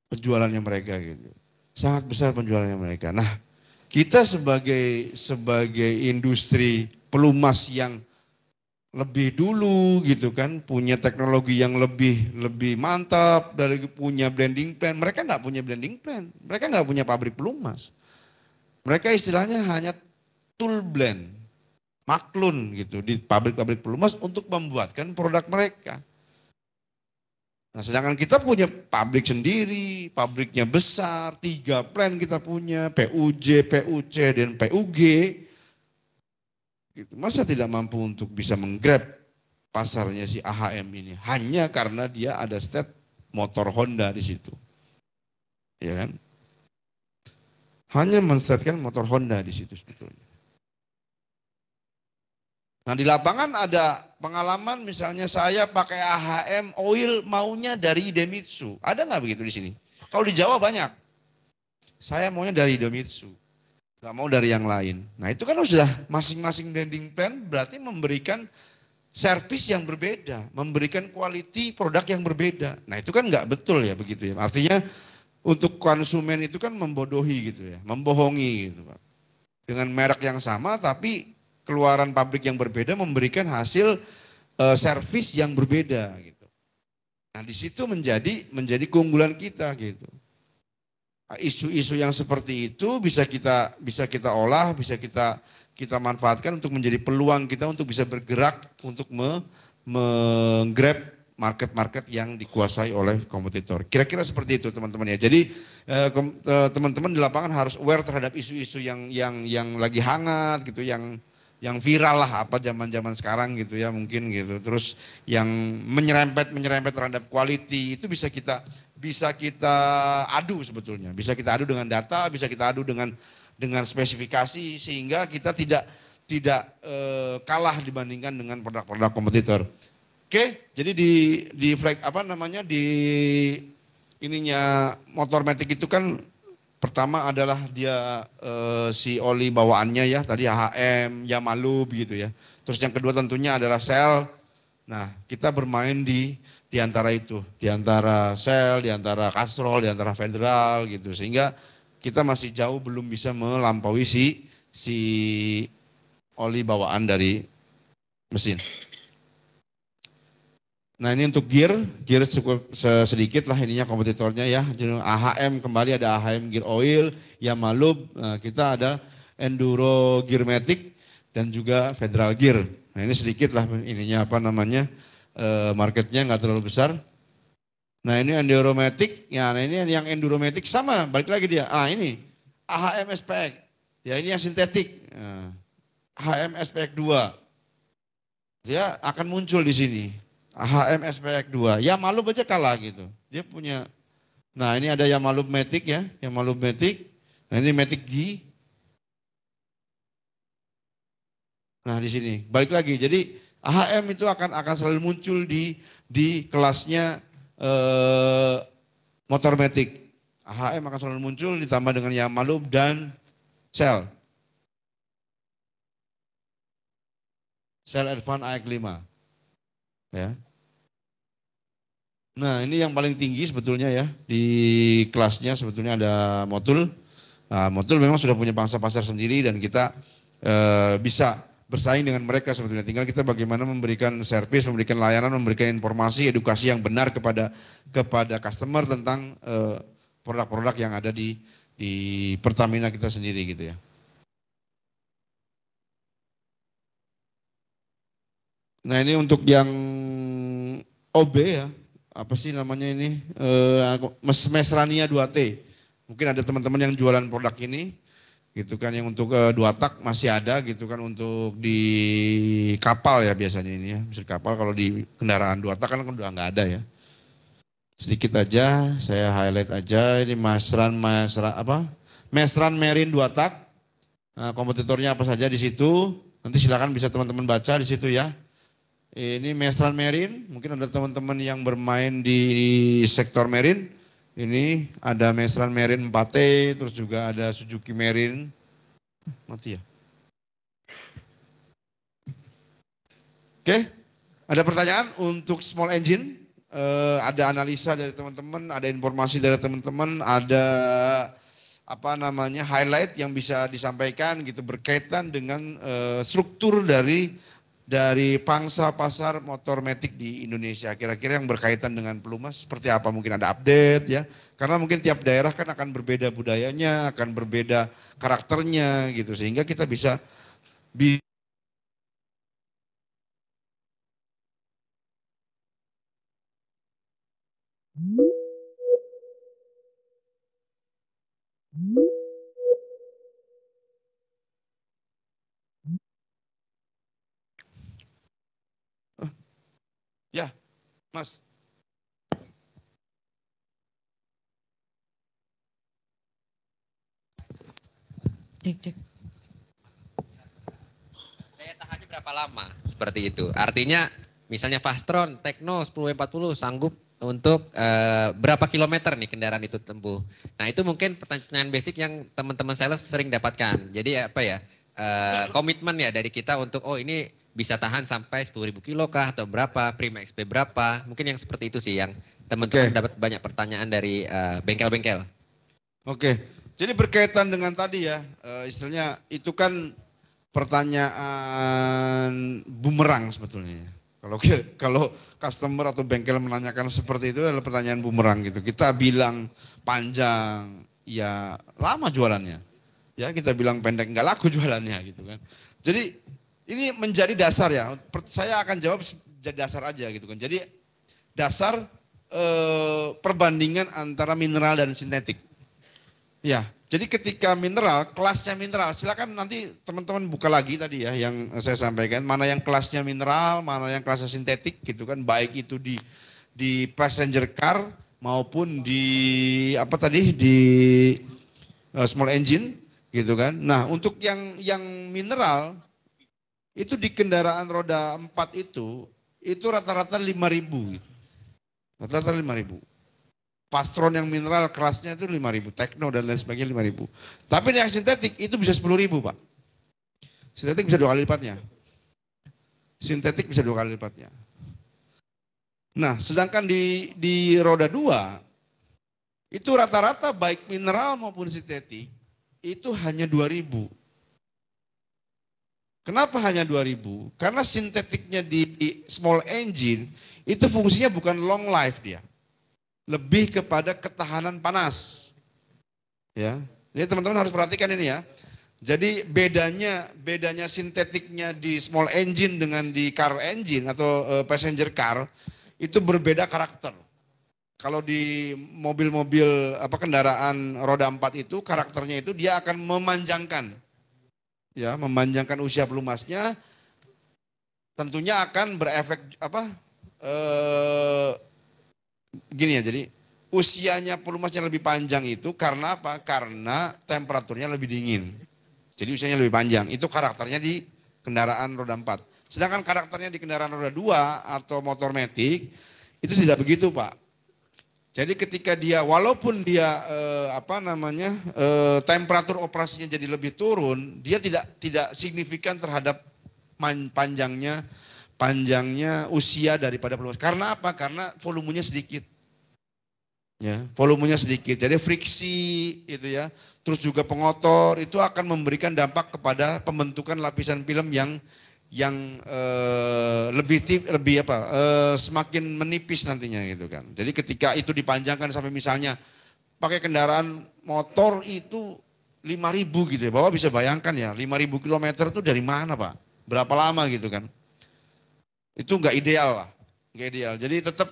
penjualannya mereka gitu. Sangat besar penjualannya mereka. Nah, kita sebagai industri pelumas yang lebih dulu gitu kan, punya teknologi yang lebih mantap dari punya blending plant. Mereka nggak punya blending plant. Mereka nggak punya pabrik pelumas. Mereka istilahnya hanya tool blend. Maklun gitu di pabrik-pabrik pelumas untuk membuatkan produk mereka. Nah, sedangkan kita punya pabrik sendiri, pabriknya besar, 3 plant kita punya, PUJ, PUC dan PUG. Gitu. Masa tidak mampu untuk bisa menggrab pasarnya si AHM ini hanya karena dia ada stat motor Honda di situ. Ya kan? Hanya mensetkan motor Honda di situ sebetulnya. Nah di lapangan ada pengalaman misalnya saya pakai AHM Oil maunya dari Idemitsu. Ada nggak begitu di sini? Kalau di Jawa banyak. Saya maunya dari Idemitsu. Nggak mau dari yang lain. Nah itu kan sudah masing-masing blending plant berarti memberikan servis yang berbeda. Memberikan quality produk yang berbeda. Nah itu kan nggak betul ya begitu ya. Artinya untuk konsumen itu kan membodohi gitu ya. Membohongi gitu Pak. Dengan merek yang sama tapi keluaran pabrik yang berbeda memberikan hasil servis yang berbeda gitu. Nah di situ menjadi keunggulan kita gitu. Isu-isu yang seperti itu bisa kita olah, bisa kita manfaatkan untuk menjadi peluang kita untuk bisa bergerak untuk menggrab market-market yang dikuasai oleh kompetitor. Kira-kira seperti itu teman-teman ya. Jadi teman-teman di lapangan harus aware terhadap isu-isu yang lagi hangat gitu, yang viral lah apa zaman-zaman sekarang gitu ya mungkin gitu. Terus yang menyerempet terhadap quality itu bisa kita adu sebetulnya. Bisa kita adu dengan data, bisa kita adu dengan spesifikasi sehingga kita tidak kalah dibandingkan dengan produk-produk kompetitor. Oke, jadi di flag di ininya motor Matic itu kan pertama adalah dia si oli bawaannya ya, tadi AHM, Yamalub gitu ya. Terus yang kedua tentunya adalah sel. Nah, kita bermain di antara itu, di antara sel, di antara Castrol, di antara Federal gitu. Sehingga kita masih jauh belum bisa melampaui si oli bawaan dari mesin. Nah ini untuk gear cukup sedikit lah ininya kompetitornya ya. AHM kembali ada AHM Gear Oil, Yamalub, kita ada Enduro Gear Matic dan juga Federal Gear. Nah ini sedikit lah ininya marketnya nggak terlalu besar. Nah ini Enduromatic, ya nah ini yang Enduromatic sama, balik lagi dia. Ini AHM SPX, ya ini yang sintetik. AHM SPX 2. Dia akan muncul di sini. HM SPX 2. Yamalub aja kalah gitu. Dia punya. Nah, ini ada Yamalub Matic ya, Yamalub Matic. Nah, ini Matic G. Nah, di sini. Balik lagi. Jadi HM itu akan selalu muncul di kelasnya motor Matic. HM akan selalu muncul ditambah dengan Yamalub dan Shell. Shell Advance AX5. Ya. Nah, ini yang paling tinggi sebetulnya ya di kelasnya sebetulnya ada Motul. Nah, Motul memang sudah punya pangsa pasar sendiri dan kita bisa bersaing dengan mereka sebetulnya. Tinggal kita bagaimana memberikan servis, memberikan layanan, memberikan informasi, edukasi yang benar kepada customer tentang produk-produk yang ada di Pertamina kita sendiri gitu ya. Nah, ini untuk yang OB ya, apa sih namanya ini, Mesrania 2T. Mungkin ada teman-teman yang jualan produk ini, gitu kan, yang untuk 2 tak masih ada gitu kan, untuk di kapal ya biasanya ini ya, misalnya kapal. Kalau di kendaraan 2 tak kan udah nggak ada ya. Sedikit aja, saya highlight aja, ini Mesran Marine 2 tak. Nah, kompetitornya apa saja di situ, nanti silakan bisa teman-teman baca di situ ya. Ini Mesran Marine, mungkin ada teman-teman yang bermain di sektor marine. Ini ada Mesran Marine 4T, terus juga ada Suzuki Marine. Mati ya. Oke, ada pertanyaan untuk small engine? Ada analisa dari teman-teman, ada informasi dari teman-teman, ada highlight yang bisa disampaikan gitu berkaitan dengan struktur dari pangsa pasar motor Matic di Indonesia, kira-kira yang berkaitan dengan pelumas seperti apa, mungkin ada update ya, karena mungkin tiap daerah kan akan berbeda budayanya, akan berbeda karakternya gitu, sehingga kita bisa ya, Mas. Cek. Daya tahannya berapa lama? Seperti itu. Artinya misalnya Fastron, Tekno 10W40 sanggup untuk berapa kilometer nih kendaraan itu tempuh. Nah, itu mungkin pertanyaan basic yang teman-teman sales sering dapatkan. Jadi apa ya? Komitmen ya dari kita untuk ini bisa tahan sampai 10.000 kilo kah atau berapa, Prima XP berapa. Mungkin yang seperti itu sih yang teman-teman dapat banyak pertanyaan dari bengkel-bengkel. Oke. Jadi berkaitan dengan tadi ya, istilahnya itu kan pertanyaan bumerang sebetulnya. Kalau customer atau bengkel menanyakan seperti itu adalah pertanyaan bumerang gitu. Kita bilang panjang, ya lama jualannya. Ya kita bilang pendek, nggak laku jualannya gitu kan. Jadi ini menjadi dasar ya. Saya akan jawab jadi dasar aja gitu kan. Jadi dasar perbandingan antara mineral dan sintetik. Ya, jadi ketika mineral, kelasnya mineral, silakan nanti teman-teman buka lagi tadi ya yang saya sampaikan, mana yang kelasnya mineral, mana yang kelasnya sintetik gitu kan, baik itu di passenger car maupun di small engine gitu kan. Nah, untuk yang mineral itu di kendaraan roda 4 itu rata-rata 5.000 gitu. Rata-rata 5.000. Fastron yang mineral kelasnya itu 5.000, Tekno dan lain sebagainya 5.000. Tapi yang sintetik itu bisa 10.000, Pak. Sintetik bisa 2 kali lipatnya. Sintetik bisa 2 kali lipatnya. Nah, sedangkan di roda 2 itu rata-rata baik mineral maupun sintetik itu hanya 2.000. Kenapa hanya 2.000? Karena sintetiknya di small engine itu fungsinya bukan long life dia. Lebih kepada ketahanan panas. Ya. Jadi teman-teman harus perhatikan ini ya. Jadi bedanya sintetiknya di small engine dengan di car engine atau passenger car itu berbeda karakter. Kalau di mobil-mobil kendaraan roda 4 itu karakternya itu dia akan memanjangkan. Ya, memanjangkan usia pelumasnya. tentunya akan berefek gini ya. Jadi usianya pelumas yang lebih panjang itu karena apa? Karena temperaturnya lebih dingin. Jadi usianya lebih panjang. Itu karakternya di kendaraan roda 4. Sedangkan karakternya di kendaraan roda 2 atau motor matic itu tidak begitu, Pak. Jadi ketika dia walaupun dia temperatur operasinya jadi lebih turun, dia tidak signifikan terhadap panjangnya usia daripada pelumas. Karena apa? Karena volumenya sedikit. Ya, volumenya sedikit. Jadi friksi itu ya. Terus juga pengotor itu akan memberikan dampak kepada pembentukan lapisan film yang semakin menipis nantinya gitu kan. Jadi ketika itu dipanjangkan sampai misalnya pakai kendaraan motor itu 5.000 gitu ya. Bapak bisa bayangkan ya, 5.000 kilometer itu dari mana, Pak? Berapa lama gitu kan? Itu nggak ideal lah, nggak ideal. Jadi tetap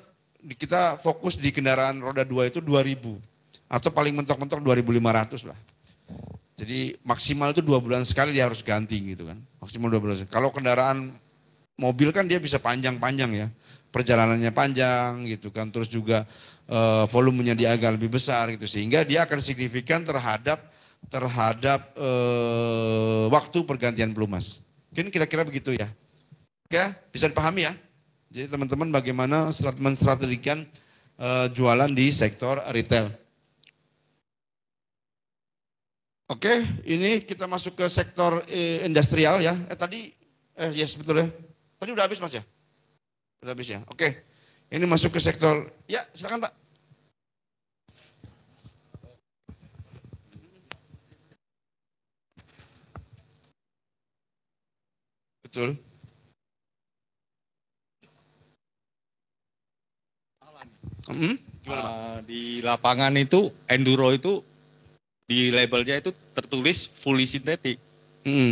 kita fokus di kendaraan roda 2 itu 2.000 atau paling mentok-mentok 2.500 lah. Jadi maksimal itu 2 bulan sekali dia harus ganti gitu kan. Maksimal 2 bulan. Kalau kendaraan mobil kan dia bisa panjang-panjang ya. Perjalanannya panjang gitu kan. Terus juga volumenya dia agak lebih besar gitu. Sehingga dia akan signifikan terhadap waktu pergantian pelumas. Mungkin kira-kira begitu ya. Oke, bisa dipahami ya. Jadi teman-teman bagaimana menstrategikan jualan di sektor retail. Oke, ini kita masuk ke sektor industrial ya. Yes betul ya. Tadi udah habis Mas ya? Udah habis ya. Oke. Ini masuk ke sektor. Ya, silakan Pak. Betul. Di lapangan itu enduro itu di labelnya itu tertulis fully sintetik.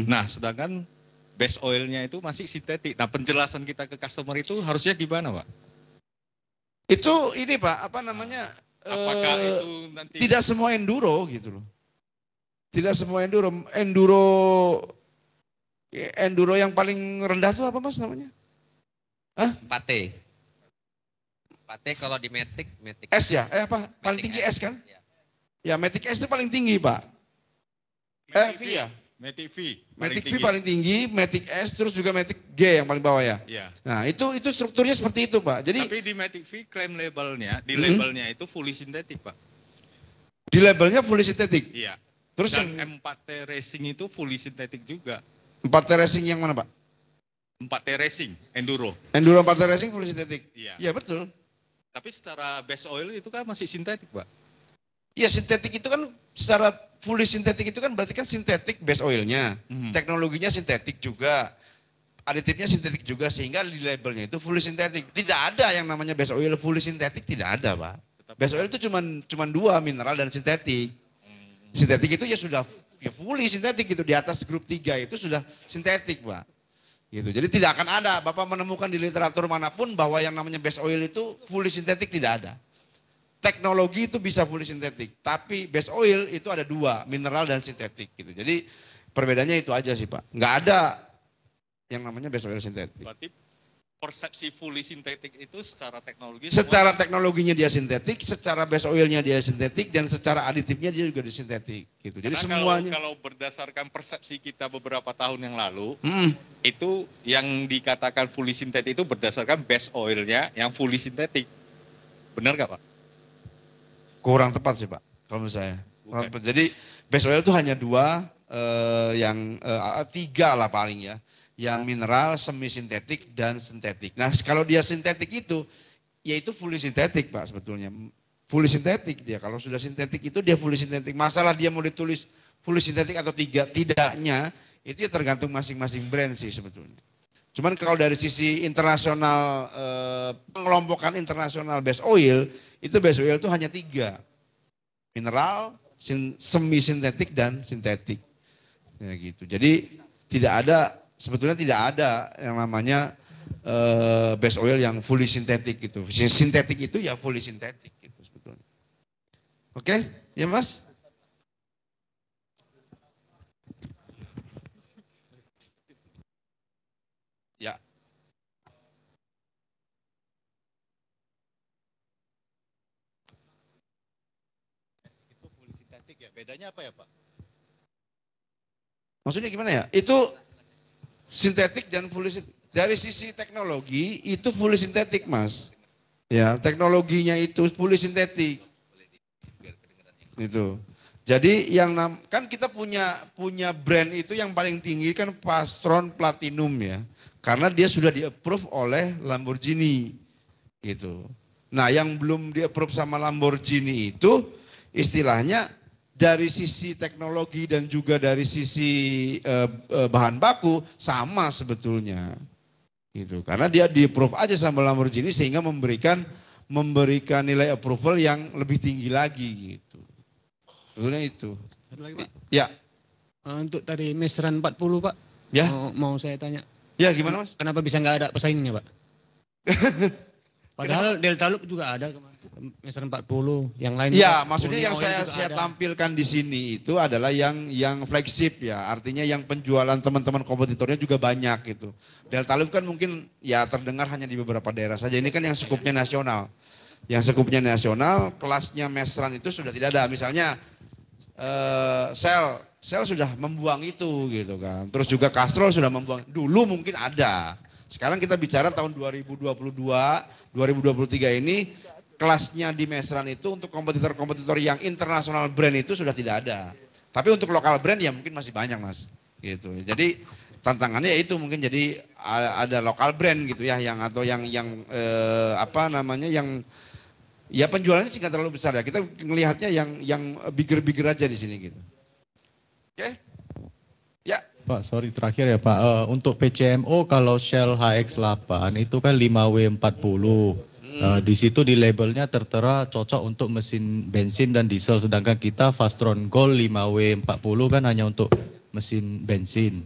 Nah, sedangkan base oilnya itu masih sintetik. Nah, penjelasan kita ke customer itu harusnya gimana, Pak? Itu ini Pak, apakah itu nanti tidak semua enduro gitu loh. Tidak semua enduro. Enduro yang paling rendah itu apa Mas namanya? 4T. 4T kalau di Matic S ya? Paling tinggi S kan? Ya, Matic S itu paling tinggi, Pak. V ya? Matic V. Matic V paling tinggi, Matic S, terus juga Matic G yang paling bawah ya? Iya. Nah, itu strukturnya seperti itu, Pak. Jadi tapi di Matic V klaim labelnya, labelnya itu fully sintetik, Pak. Di labelnya fully sintetik? Iya. Terus dan M4T Racing itu fully sintetik juga. 4T Racing yang mana, Pak? 4T Racing, Enduro. Enduro 4T Racing fully sintetik? Iya. Iya, betul. Tapi secara base oil itu kan masih sintetik, Pak. Iya, sintetik itu kan secara fully sintetik itu kan berarti kan sintetik base oilnya. Teknologinya sintetik juga. Aditifnya sintetik juga sehingga di labelnya itu fully sintetik. Tidak ada yang namanya base oil fully sintetik, tidak ada, Pak. Base oil itu cuma 2, mineral dan sintetik. Sintetik itu ya sudah fully sintetik gitu, di atas grup 3 itu sudah sintetik, Pak. Gitu. Jadi tidak akan ada, Bapak menemukan di literatur manapun bahwa yang namanya base oil itu fully sintetik, tidak ada. Teknologi itu bisa fully sintetik, tapi base oil itu ada 2, mineral dan sintetik gitu. Jadi perbedaannya itu aja sih Pak, nggak ada yang namanya base oil sintetik. Berarti persepsi fully sintetik itu secara teknologi? Secara teknologinya dia sintetik, secara base oilnya dia sintetik, dan secara aditifnya dia juga disintetik. Gitu. Jadi semuanya. Kalau berdasarkan persepsi kita beberapa tahun yang lalu, itu yang dikatakan fully sintetik itu berdasarkan base oilnya yang fully sintetik. Benar nggak Pak? Kurang tepat sih Pak, kalau menurut saya. Jadi base oil itu hanya 2, 3 lah paling ya. Yang mineral, semi sintetik, dan sintetik. Nah kalau dia sintetik itu, yaitu fully sintetik Pak sebetulnya. Fully sintetik dia, kalau sudah sintetik itu dia fully sintetik. Masalah dia mau ditulis fully sintetik atau tidaknya, itu ya tergantung masing-masing brand sih sebetulnya. Cuman kalau dari sisi internasional, pengelompokan internasional base oil, itu base oil itu hanya 3. Mineral, semi sintetik, dan sintetik. Ya gitu. Jadi sebetulnya tidak ada yang namanya base oil yang fully sintetik gitu. Sintetik itu ya fully sintetik gitu sebetulnya. Oke, ya Mas? Ya. sintetik ya. Bedanya apa ya Pak? Maksudnya gimana ya? Itu sintetik dan fully sintetik. Dari sisi teknologi itu fully sintetik, Mas. Ya, teknologinya itu fully sintetik. Itu. Jadi kan kita punya brand itu yang paling tinggi kan Pastron Platinum ya. Karena dia sudah di-approve oleh Lamborghini. Gitu. Nah, yang belum di-approve sama Lamborghini itu istilahnya dari sisi teknologi dan juga dari sisi bahan baku sama sebetulnya. Gitu. Karena dia di-approve aja sama Lamborghini sehingga memberikan nilai approval yang lebih tinggi lagi gitu. Sebetulnya itu. Satu lagi Pak. Ya. Untuk tadi Mesran 40 Pak. Ya. Mau saya tanya. Ya gimana Mas? Kenapa bisa nggak ada pesaingnya Pak? Padahal Delta Loop juga ada Mesran 40 yang lain. Ya, maksudnya yang saya tampilkan di sini itu adalah yang flagship ya. Artinya yang penjualan teman-teman kompetitornya juga banyak gitu. Delta Loop kan mungkin ya terdengar hanya di beberapa daerah saja. Ini kan yang skupnya nasional. Yang skupnya nasional, kelasnya Mesran itu sudah tidak ada. Misalnya Shell sudah membuang itu gitu kan. Terus juga Castrol sudah membuang. Dulu mungkin ada. Sekarang kita bicara tahun 2022, 2023 ini kelasnya di Mesran itu untuk kompetitor-kompetitor yang internasional brand itu sudah tidak ada. Tapi untuk lokal brand ya mungkin masih banyak Mas. Gitu. Jadi tantangannya ya itu mungkin jadi ada lokal brand gitu ya yang ya penjualannya sih nggak terlalu besar ya. Kita melihatnya yang bigger aja di sini gitu. Oke? Ya. Pak, sorry terakhir ya Pak. Untuk PCMO kalau Shell HX8 itu kan 5W40. Di situ di labelnya tertera cocok untuk mesin bensin dan diesel. Sedangkan kita Fastron Gold 5W40 kan hanya untuk mesin bensin.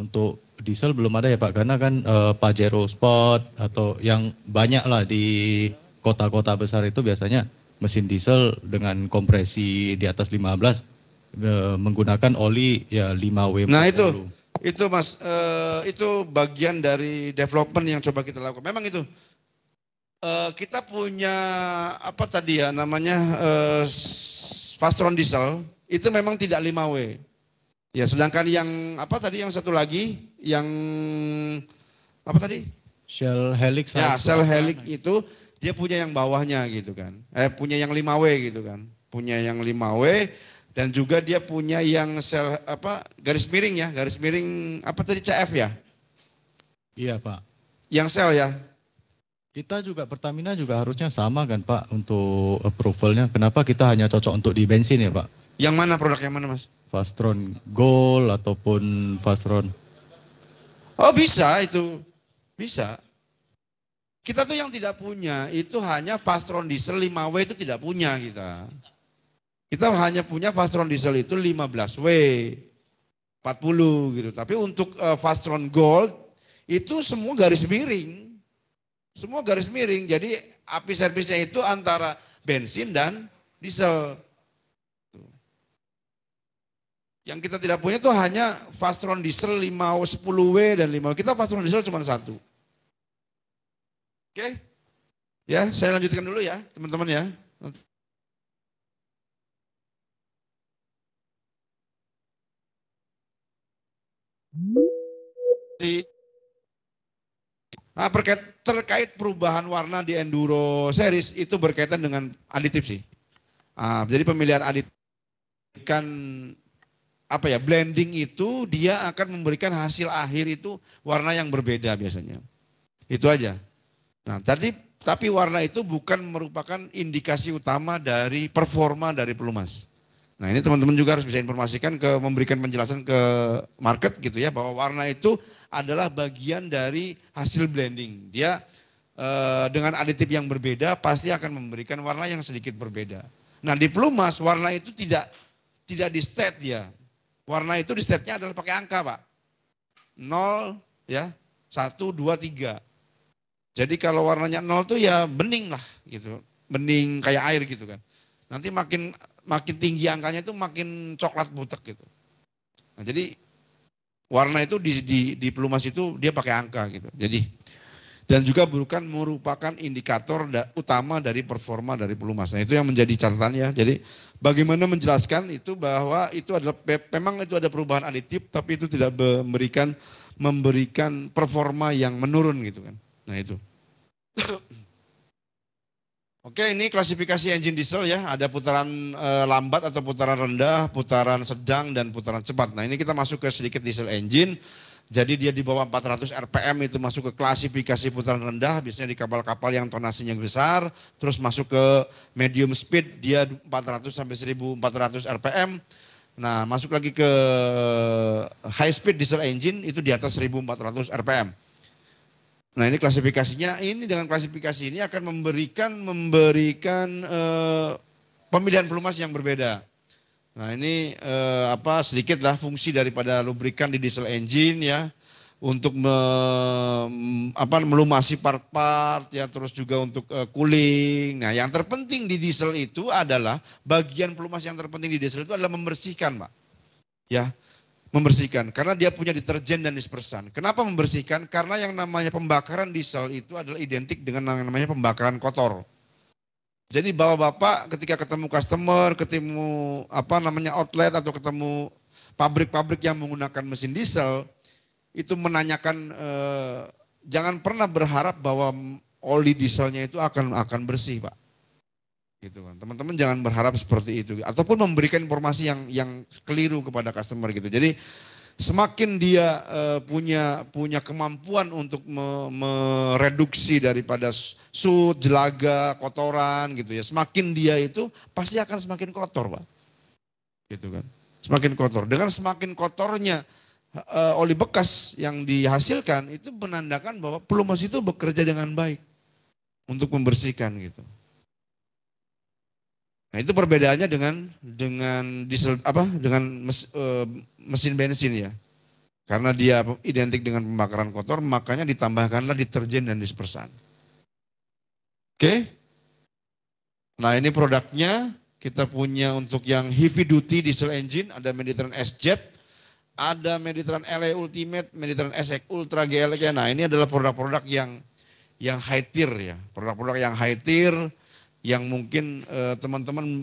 Untuk diesel belum ada ya Pak. Karena kan Pajero Sport atau yang banyak lah di kota-kota besar itu biasanya mesin diesel dengan kompresi di atas 15 menggunakan oli ya 5W40. Nah itu Mas, itu bagian dari development yang coba kita lakukan. Memang itu kita punya apa tadi ya namanya Fastron diesel itu memang tidak 5W. Ya sedangkan yang apa tadi yang satu lagi yang apa tadi? Shell Helix. Ya Shell Helix itu dia punya yang bawahnya gitu kan. Punya yang 5W gitu kan. Punya yang 5W. Dan juga dia punya yang sel apa garis miring apa tadi CF ya? Iya Pak. Yang sel ya. Kita juga Pertamina juga harusnya sama kan Pak untuk approvalnya. Kenapa kita hanya cocok untuk di bensin ya Pak? Yang mana produk yang mana Mas? Fastron Gold ataupun Fastron? Oh bisa itu, bisa. Kita tuh yang tidak punya itu hanya Fastron diesel 5W itu tidak punya kita. Kita hanya punya Fastron diesel itu 15W, 40 gitu. Tapi untuk Fastron Gold itu semua garis miring. Semua garis miring. Jadi api servisnya itu antara bensin dan diesel. Yang kita tidak punya itu hanya Fastron diesel 10W dan 5W. Kita Fastron diesel cuma satu. Oke? Ya, saya lanjutkan dulu ya, teman-teman ya. Nah, terkait perubahan warna di Enduro Series itu berkaitan dengan aditif sih. Jadi pemilihan aditif kan apa ya blending itu dia akan memberikan hasil akhir itu warna yang berbeda biasanya. Itu aja. Nah, tapi warna itu bukan merupakan indikasi utama dari performa dari pelumas. Nah ini teman-teman juga harus bisa informasikan memberikan penjelasan ke market gitu ya bahwa warna itu adalah bagian dari hasil blending. Dia dengan aditif yang berbeda pasti akan memberikan warna yang sedikit berbeda. Nah di pelumas warna itu tidak di state ya. Warna itu di state-nya adalah pakai angka Pak. 0 ya, 1, 2, 3. Jadi kalau warnanya 0 tuh ya bening lah gitu. Bening kayak air gitu kan. Nanti makin tinggi angkanya itu makin coklat butek gitu. Nah, jadi warna itu di pelumas itu dia pakai angka gitu. Jadi Dan juga bukan merupakan indikator utama dari performa dari pelumas. Nah, itu yang menjadi catatan ya. Jadi bagaimana menjelaskan itu bahwa itu adalah memang itu ada perubahan aditif, tapi itu tidak memberikan performa yang menurun gitu kan. Nah itu. Oke, ini klasifikasi engine diesel ya. Ada putaran lambat atau putaran rendah, putaran sedang, dan putaran cepat. Nah ini kita masuk ke sedikit diesel engine. Jadi dia di bawah 400 RPM itu masuk ke klasifikasi putaran rendah, biasanya di kapal-kapal yang tonasinya besar, terus masuk ke medium speed, dia 400 sampai 1400 RPM. Nah, masuk lagi ke high speed diesel engine itu di atas 1400 RPM. Nah, ini klasifikasinya, ini dengan klasifikasi ini akan memberikan pemilihan pelumas yang berbeda. Nah ini sedikit lah fungsi daripada lubrikan di diesel engine ya untuk melumasi part-part ya, terus juga untuk cooling. Nah yang terpenting di diesel itu adalah bagian pelumas yang terpenting di diesel itu adalah membersihkan, Pak. Ya, membersihkan karena dia punya deterjen dan dispersan. Kenapa membersihkan? Karena yang namanya pembakaran diesel itu adalah identik dengan yang namanya pembakaran kotor. Jadi bapak-bapak ketika ketemu customer, ketemu outlet atau ketemu pabrik-pabrik yang menggunakan mesin diesel, itu menanyakan jangan pernah berharap bahwa oli dieselnya itu akan bersih, Pak. Gitu kan. Teman-teman jangan berharap seperti itu ataupun memberikan informasi yang keliru kepada customer gitu. Jadi semakin dia punya kemampuan untuk mereduksi daripada sut, jelaga, kotoran gitu ya. Semakin dia itu pasti akan semakin kotor, Pak. Gitu kan. Semakin kotor. Dengan semakin kotornya oli bekas yang dihasilkan itu menandakan bahwa pelumas itu bekerja dengan baik untuk membersihkan gitu. Nah, itu perbedaannya dengan diesel mesin bensin ya. Karena dia identik dengan pembakaran kotor, makanya ditambahkanlah deterjen dan dispersan. Oke. Nah, ini produknya kita punya untuk yang heavy duty diesel engine, ada Mediterranean S-Jet, ada Mediterranean LE Ultimate, Mediterranean SX Ultra GLG. Nah, ini adalah produk-produk yang high tier ya. Produk-produk yang high tier yang mungkin teman-teman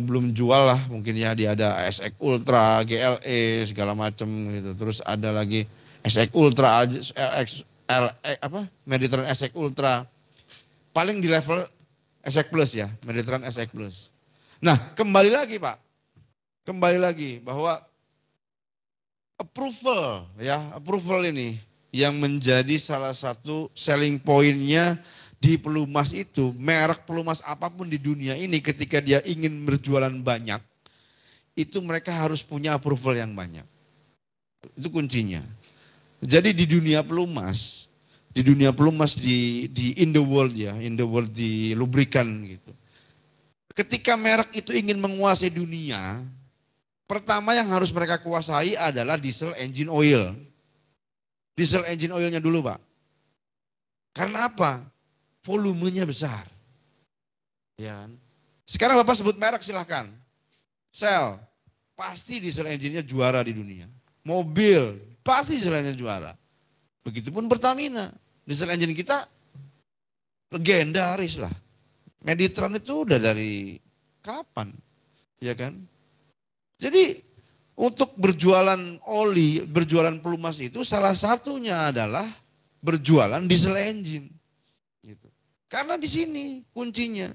belum jual lah, mungkin ya dia ada SX Ultra, GLE segala macam gitu. Terus ada lagi SX Ultra, Mediterranean SX Ultra. Paling di level SX Plus ya, Mediterranean SX Plus. Nah, kembali lagi Pak. Kembali lagi bahwa approval ini yang menjadi salah satu selling point-nya di pelumas itu, merek pelumas apapun di dunia ini ketika dia ingin berjualan banyak, itu mereka harus punya approval yang banyak. Itu kuncinya. Jadi di dunia pelumas di in the world di lubrikan gitu. Ketika merek itu ingin menguasai dunia, pertama yang harus mereka kuasai adalah diesel engine oil. Diesel engine oilnya dulu, Pak. Karena apa? Volumenya besar. Ya. Sekarang Bapak sebut merek silahkan. Shell, pasti diesel engine-nya juara di dunia. Mobil, pasti diesel engine juara. Begitupun Pertamina. Diesel engine kita legendaris lah. Mediterranean itu udah dari kapan? Ya kan? Jadi untuk berjualan oli, berjualan pelumas itu salah satunya adalah berjualan diesel engine. Gitu. Karena di sini kuncinya.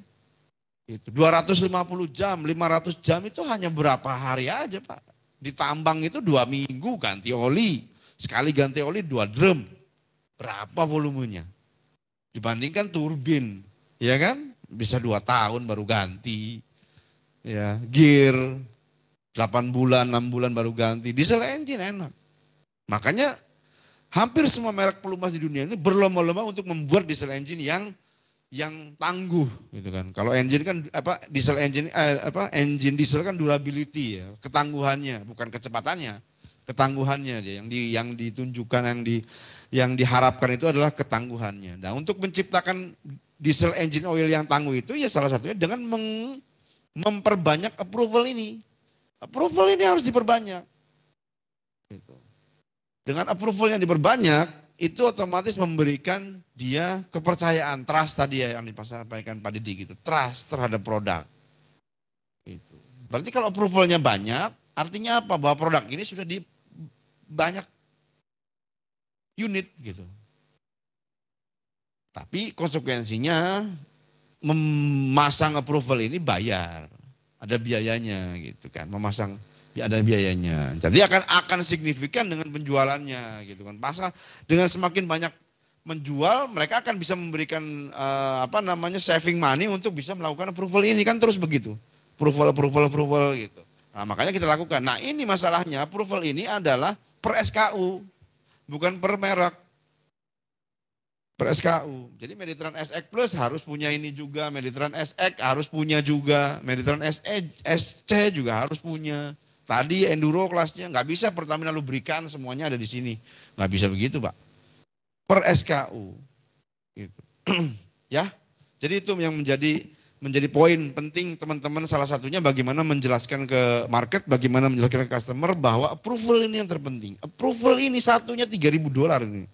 Itu 250 jam, 500 jam itu hanya berapa hari aja, Pak. Di tambang itu 2 minggu ganti oli. Sekali ganti oli 2 drum. Berapa volumenya? Dibandingkan turbin, ya kan? Bisa 2 tahun baru ganti. Ya, gear 8 bulan, 6 bulan baru ganti. Diesel engine enak. Makanya hampir semua merek pelumas di dunia ini berlomba-lomba untuk membuat diesel engine yang tangguh gitu kan. Kalau engine kan diesel engine engine diesel kan durability ya, ketangguhannya, bukan kecepatannya. Ketangguhannya dia yang ditunjukkan, yang diharapkan itu adalah ketangguhannya. Nah, untuk menciptakan diesel engine oil yang tangguh itu ya salah satunya dengan memperbanyak approval ini. Approval ini harus diperbanyak. Gitu. Dengan approval yang diperbanyak, itu otomatis memberikan dia kepercayaan, trust tadi ya yang disampaikan Pak Didi gitu, trust terhadap produk. Gitu. Berarti kalau approvalnya banyak, artinya apa? Bahwa produk ini sudah di banyak unit gitu. Tapi konsekuensinya memasang approval ini bayar, ada biayanya gitu kan, memasang ada biayanya. Jadi akan signifikan dengan penjualannya gitu kan. Pasal dengan semakin banyak menjual, mereka akan bisa memberikan saving money untuk bisa melakukan approval ini kan terus begitu. Approval gitu. Nah, makanya kita lakukan. Nah, ini masalahnya approval ini adalah per SKU, bukan per merek. Per SKU. Jadi Meditran SX Plus harus punya ini juga, Meditran SX harus punya juga, Meditran SC juga harus punya. Tadi enduro kelasnya nggak bisa Pertamina Lubrikan semuanya ada di sini, nggak bisa begitu Pak. Per SKU, gitu. Ya. Jadi itu yang menjadi poin penting teman-teman. Salah satunya bagaimana menjelaskan ke market, bagaimana menjelaskan ke customer bahwa approval ini yang terpenting. Approval ini satunya $3.000 ini.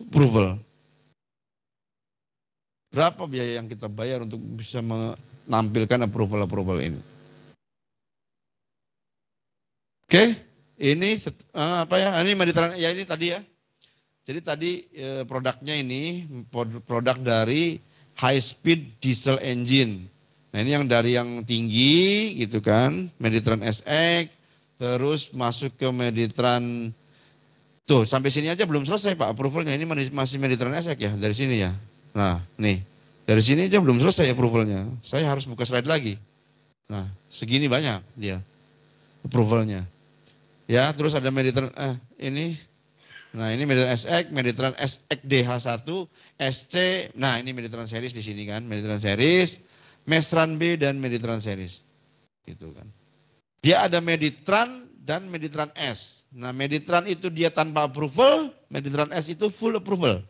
Approval. Berapa biaya yang kita bayar untuk bisa menampilkan approval ini? Oke, ini Ini Meditran ya ini tadi ya. Jadi tadi produknya ini produk dari high speed diesel engine. Nah, ini yang dari yang tinggi gitu kan, Meditran SX, terus masuk ke Meditran. Tuh, sampai sini aja belum selesai Pak approvalnya. Ini masih Meditran SX ya, dari sini ya. Nah, nih. Dari sini aja belum selesai approvalnya. Saya harus buka slide lagi. Nah, segini banyak dia approvalnya. Ya, terus ada Meditran ini. Nah, ini Meditran SX, Meditran SX DH1, SC. Nah, ini Meditran series di sini kan, Meditran series, Mesran B dan Meditran series. Gitu kan. Dia ada Meditran dan Meditran S. Nah, Meditran itu dia tanpa approval, Meditran S itu full approval.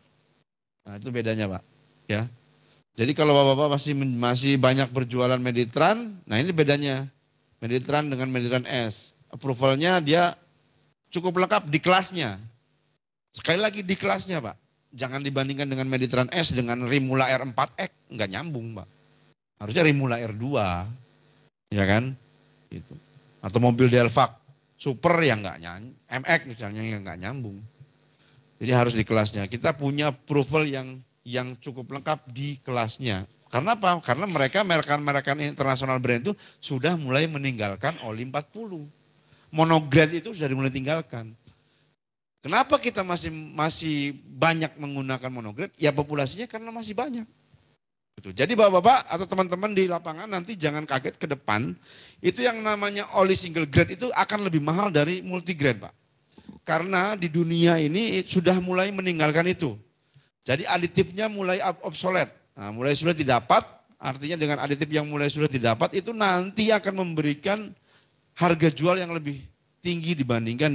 Nah, itu bedanya, Pak. Ya. Jadi kalau Bapak-bapak masih banyak berjualan Meditran, nah ini bedanya. Meditran dengan Meditran S. Approvalnya dia cukup lengkap di kelasnya. Sekali lagi di kelasnya Pak. Jangan dibandingkan dengan Meditran S dengan Rimula R4X. Enggak nyambung Pak. Harusnya Rimula R2. Ya kan? Gitu. Atau mobil Delvac Super yang enggak nyambung. MX misalnya yang enggak nyambung. Jadi harus di kelasnya. Kita punya approval yang cukup lengkap di kelasnya. Karena apa? Karena mereka merek-merek internasional brand itu sudah mulai meninggalkan oli 40. Monograde itu sudah mulai tinggalkan. Kenapa kita masih banyak menggunakan monograde? Ya populasinya karena masih banyak. Gitu. Jadi bapak-bapak atau teman-teman di lapangan nanti jangan kaget ke depan. Itu yang namanya oli single grade itu akan lebih mahal dari multigrade Pak. Karena di dunia ini sudah mulai meninggalkan itu. Jadi aditifnya mulai obsolete. Nah, mulai sudah didapat, artinya dengan aditif yang mulai sudah didapat itu nanti akan memberikan harga jual yang lebih tinggi dibandingkan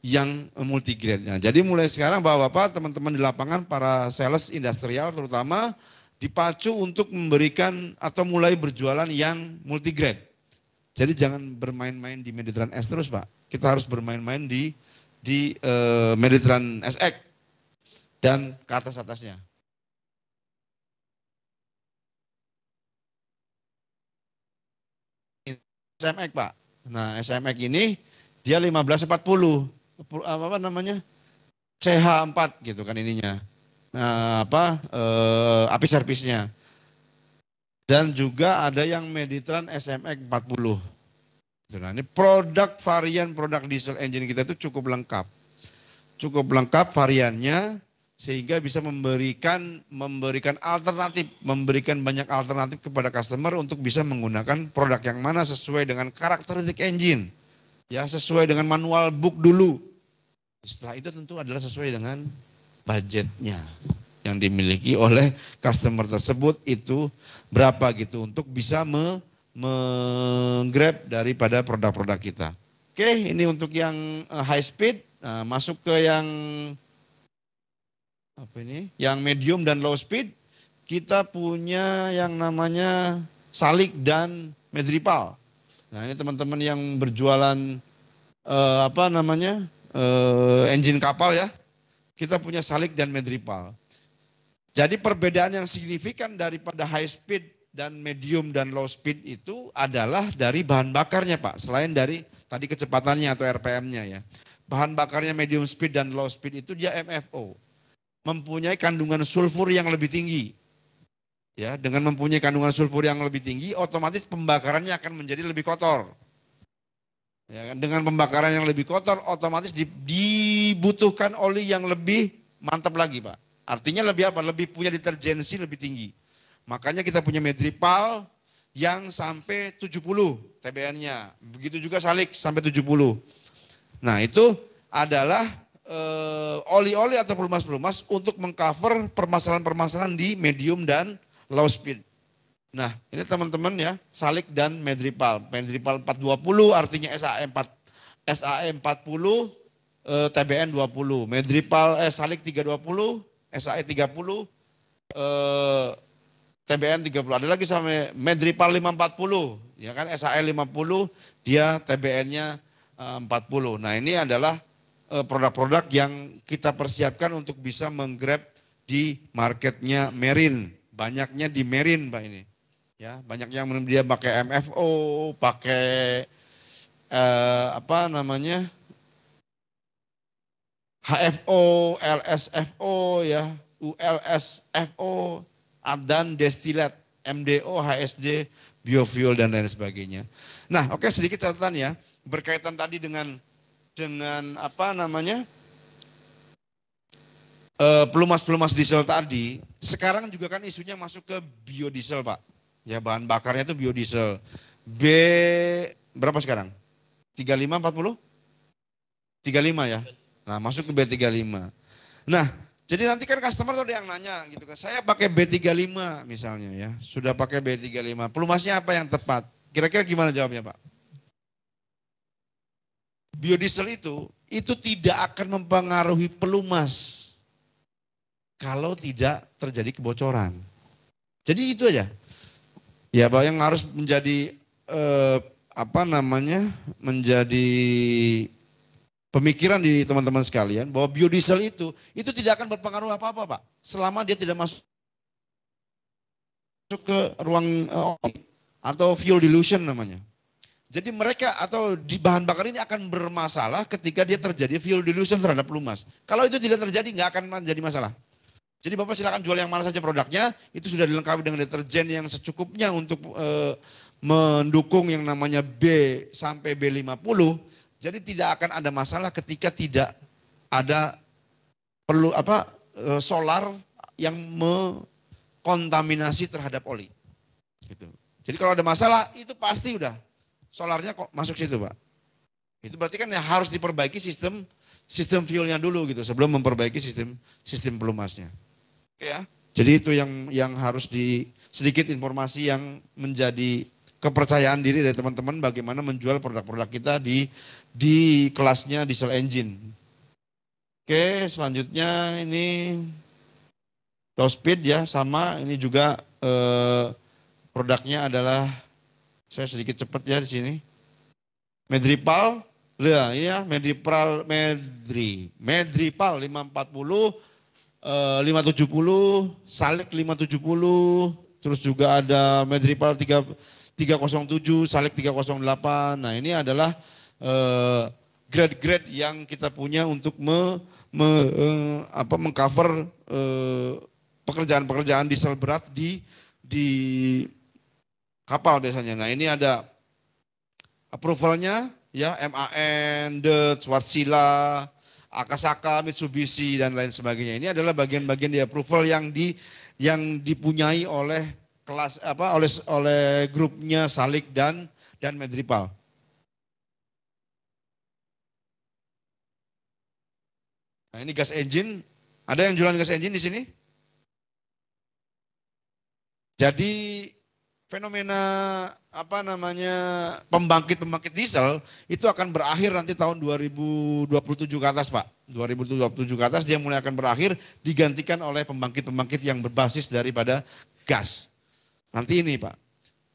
yang multigrade. Nah, jadi mulai sekarang Bapak-bapak, teman-teman di lapangan, para sales industrial terutama dipacu untuk memberikan atau mulai berjualan yang multigrade. Jadi jangan bermain-main di Meditran S terus Pak. Kita harus bermain-main di Meditran SX dan ke atas-atasnya. SMX Pak. Nah SMX ini dia 1540 apa namanya CH4 gitu kan ininya. Nah api servisnya. Dan juga ada yang Meditran SMX 40. Nah ini varian diesel engine kita itu cukup lengkap. Cukup lengkap variannya sehingga bisa memberikan alternatif, memberikan banyak alternatif kepada customer untuk bisa menggunakan produk yang mana sesuai dengan karakteristik engine. Ya, sesuai dengan manual book dulu. Setelah itu tentu adalah sesuai dengan budgetnya yang dimiliki oleh customer tersebut itu berapa gitu untuk bisa menggrab daripada produk-produk kita. Oke, ini untuk yang high speed. Nah, masuk ke yang yang medium dan low speed, kita punya yang namanya Salik dan Medripal. Nah ini teman-teman yang berjualan engine kapal ya, kita punya salik dan medripal. Jadi perbedaan yang signifikan daripada high speed dan medium dan low speed itu adalah dari bahan bakarnya Pak. Selain dari tadi kecepatannya atau RPM-nya ya. Bahan bakarnya medium speed dan low speed itu dia MFO. Mempunyai kandungan sulfur yang lebih tinggi. Ya, dengan mempunyai kandungan sulfur yang lebih tinggi, otomatis pembakarannya akan menjadi lebih kotor. Ya, dengan pembakaran yang lebih kotor, otomatis dibutuhkan oli yang lebih mantap lagi Pak. Artinya lebih apa? Lebih punya deterjensi lebih tinggi. Makanya kita punya medripal yang sampai 70 TBN-nya. Begitu juga salik sampai 70. Nah itu adalah oli-oli atau pelumas-pelumas untuk mengcover permasalahan-permasalahan di medium dan low speed. Nah ini teman-teman ya, salik dan medripal. Medripal 420 artinya SAE 40, TBN 20. Medripal salik 320. SAE 30, TBN 30. Ada lagi sama medripal 540, ya kan SAE 50, dia TBN-nya 40. Nah ini adalah produk-produk yang kita persiapkan untuk bisa menggrab di marketnya marine. Banyaknya di marine Pak ini. Ya, banyak yang dia pakai MFO, pakai HFO, LSFO ya, ULSFO, dan destilat, MDO, HSD, biofuel dan lain sebagainya. Nah, oke sedikit catatan ya, berkaitan tadi dengan pelumas-pelumas diesel tadi. Sekarang juga kan isunya masuk ke biodiesel Pak. Ya bahan bakarnya itu biodiesel. Berapa sekarang? 35, 40? 35 ya. Nah masuk ke B35. Nah jadi nanti kan customer tuh ada yang nanya gitu kan. Saya pakai B35 misalnya ya. Sudah pakai B35. Pelumasnya apa yang tepat? Kira-kira gimana jawabnya Pak? Biodiesel itu tidak akan mempengaruhi pelumas kalau tidak terjadi kebocoran. Jadi itu aja. Ya Pak yang harus menjadi menjadi pemikiran di teman-teman sekalian bahwa biodiesel itu tidak akan berpengaruh apa-apa Pak. Selama dia tidak masuk ke ruang atau fuel dilution namanya. Jadi mereka atau di bahan bakar ini akan bermasalah ketika dia terjadi fuel dilution terhadap pelumas. Kalau itu tidak terjadi nggak akan menjadi masalah. Jadi Bapak silakan jual yang mana saja produknya, itu sudah dilengkapi dengan deterjen yang secukupnya untuk mendukung yang namanya B sampai B50. Jadi tidak akan ada masalah ketika tidak ada solar yang mengkontaminasi terhadap oli. Gitu. Jadi kalau ada masalah itu pasti udah solarnya kok masuk situ Pak. Itu berarti kan ya harus diperbaiki sistem fuelnya dulu gitu sebelum memperbaiki sistem pelumasnya. Oke ya. Jadi itu yang harus sedikit informasi yang menjadi kepercayaan diri dari teman-teman bagaimana menjual produk-produk kita di kelasnya diesel engine. Oke, selanjutnya ini low speed ya sama ini juga produknya adalah saya sedikit cepat ya di sini. Medripal, ya ini ya medripal 540, 570, salik 570, terus juga ada medripal 307, salik 308. Nah ini adalah grade-grade yang kita punya untuk mengcover pekerjaan-pekerjaan diesel berat di kapal biasanya. Nah ini ada approvalnya ya MAN, DEUTZ, Wärtsilä, Akasaka, Mitsubishi dan lain sebagainya. Ini adalah bagian-bagian di approval yang dipunyai oleh kelas oleh grupnya salik dan medripal. Nah ini gas engine, ada yang jualan gas engine di sini? Jadi fenomena pembangkit diesel itu akan berakhir nanti tahun 2027 ke atas Pak. 2027 ke atas dia mulai akan berakhir digantikan oleh pembangkit yang berbasis daripada gas. Nanti ini Pak.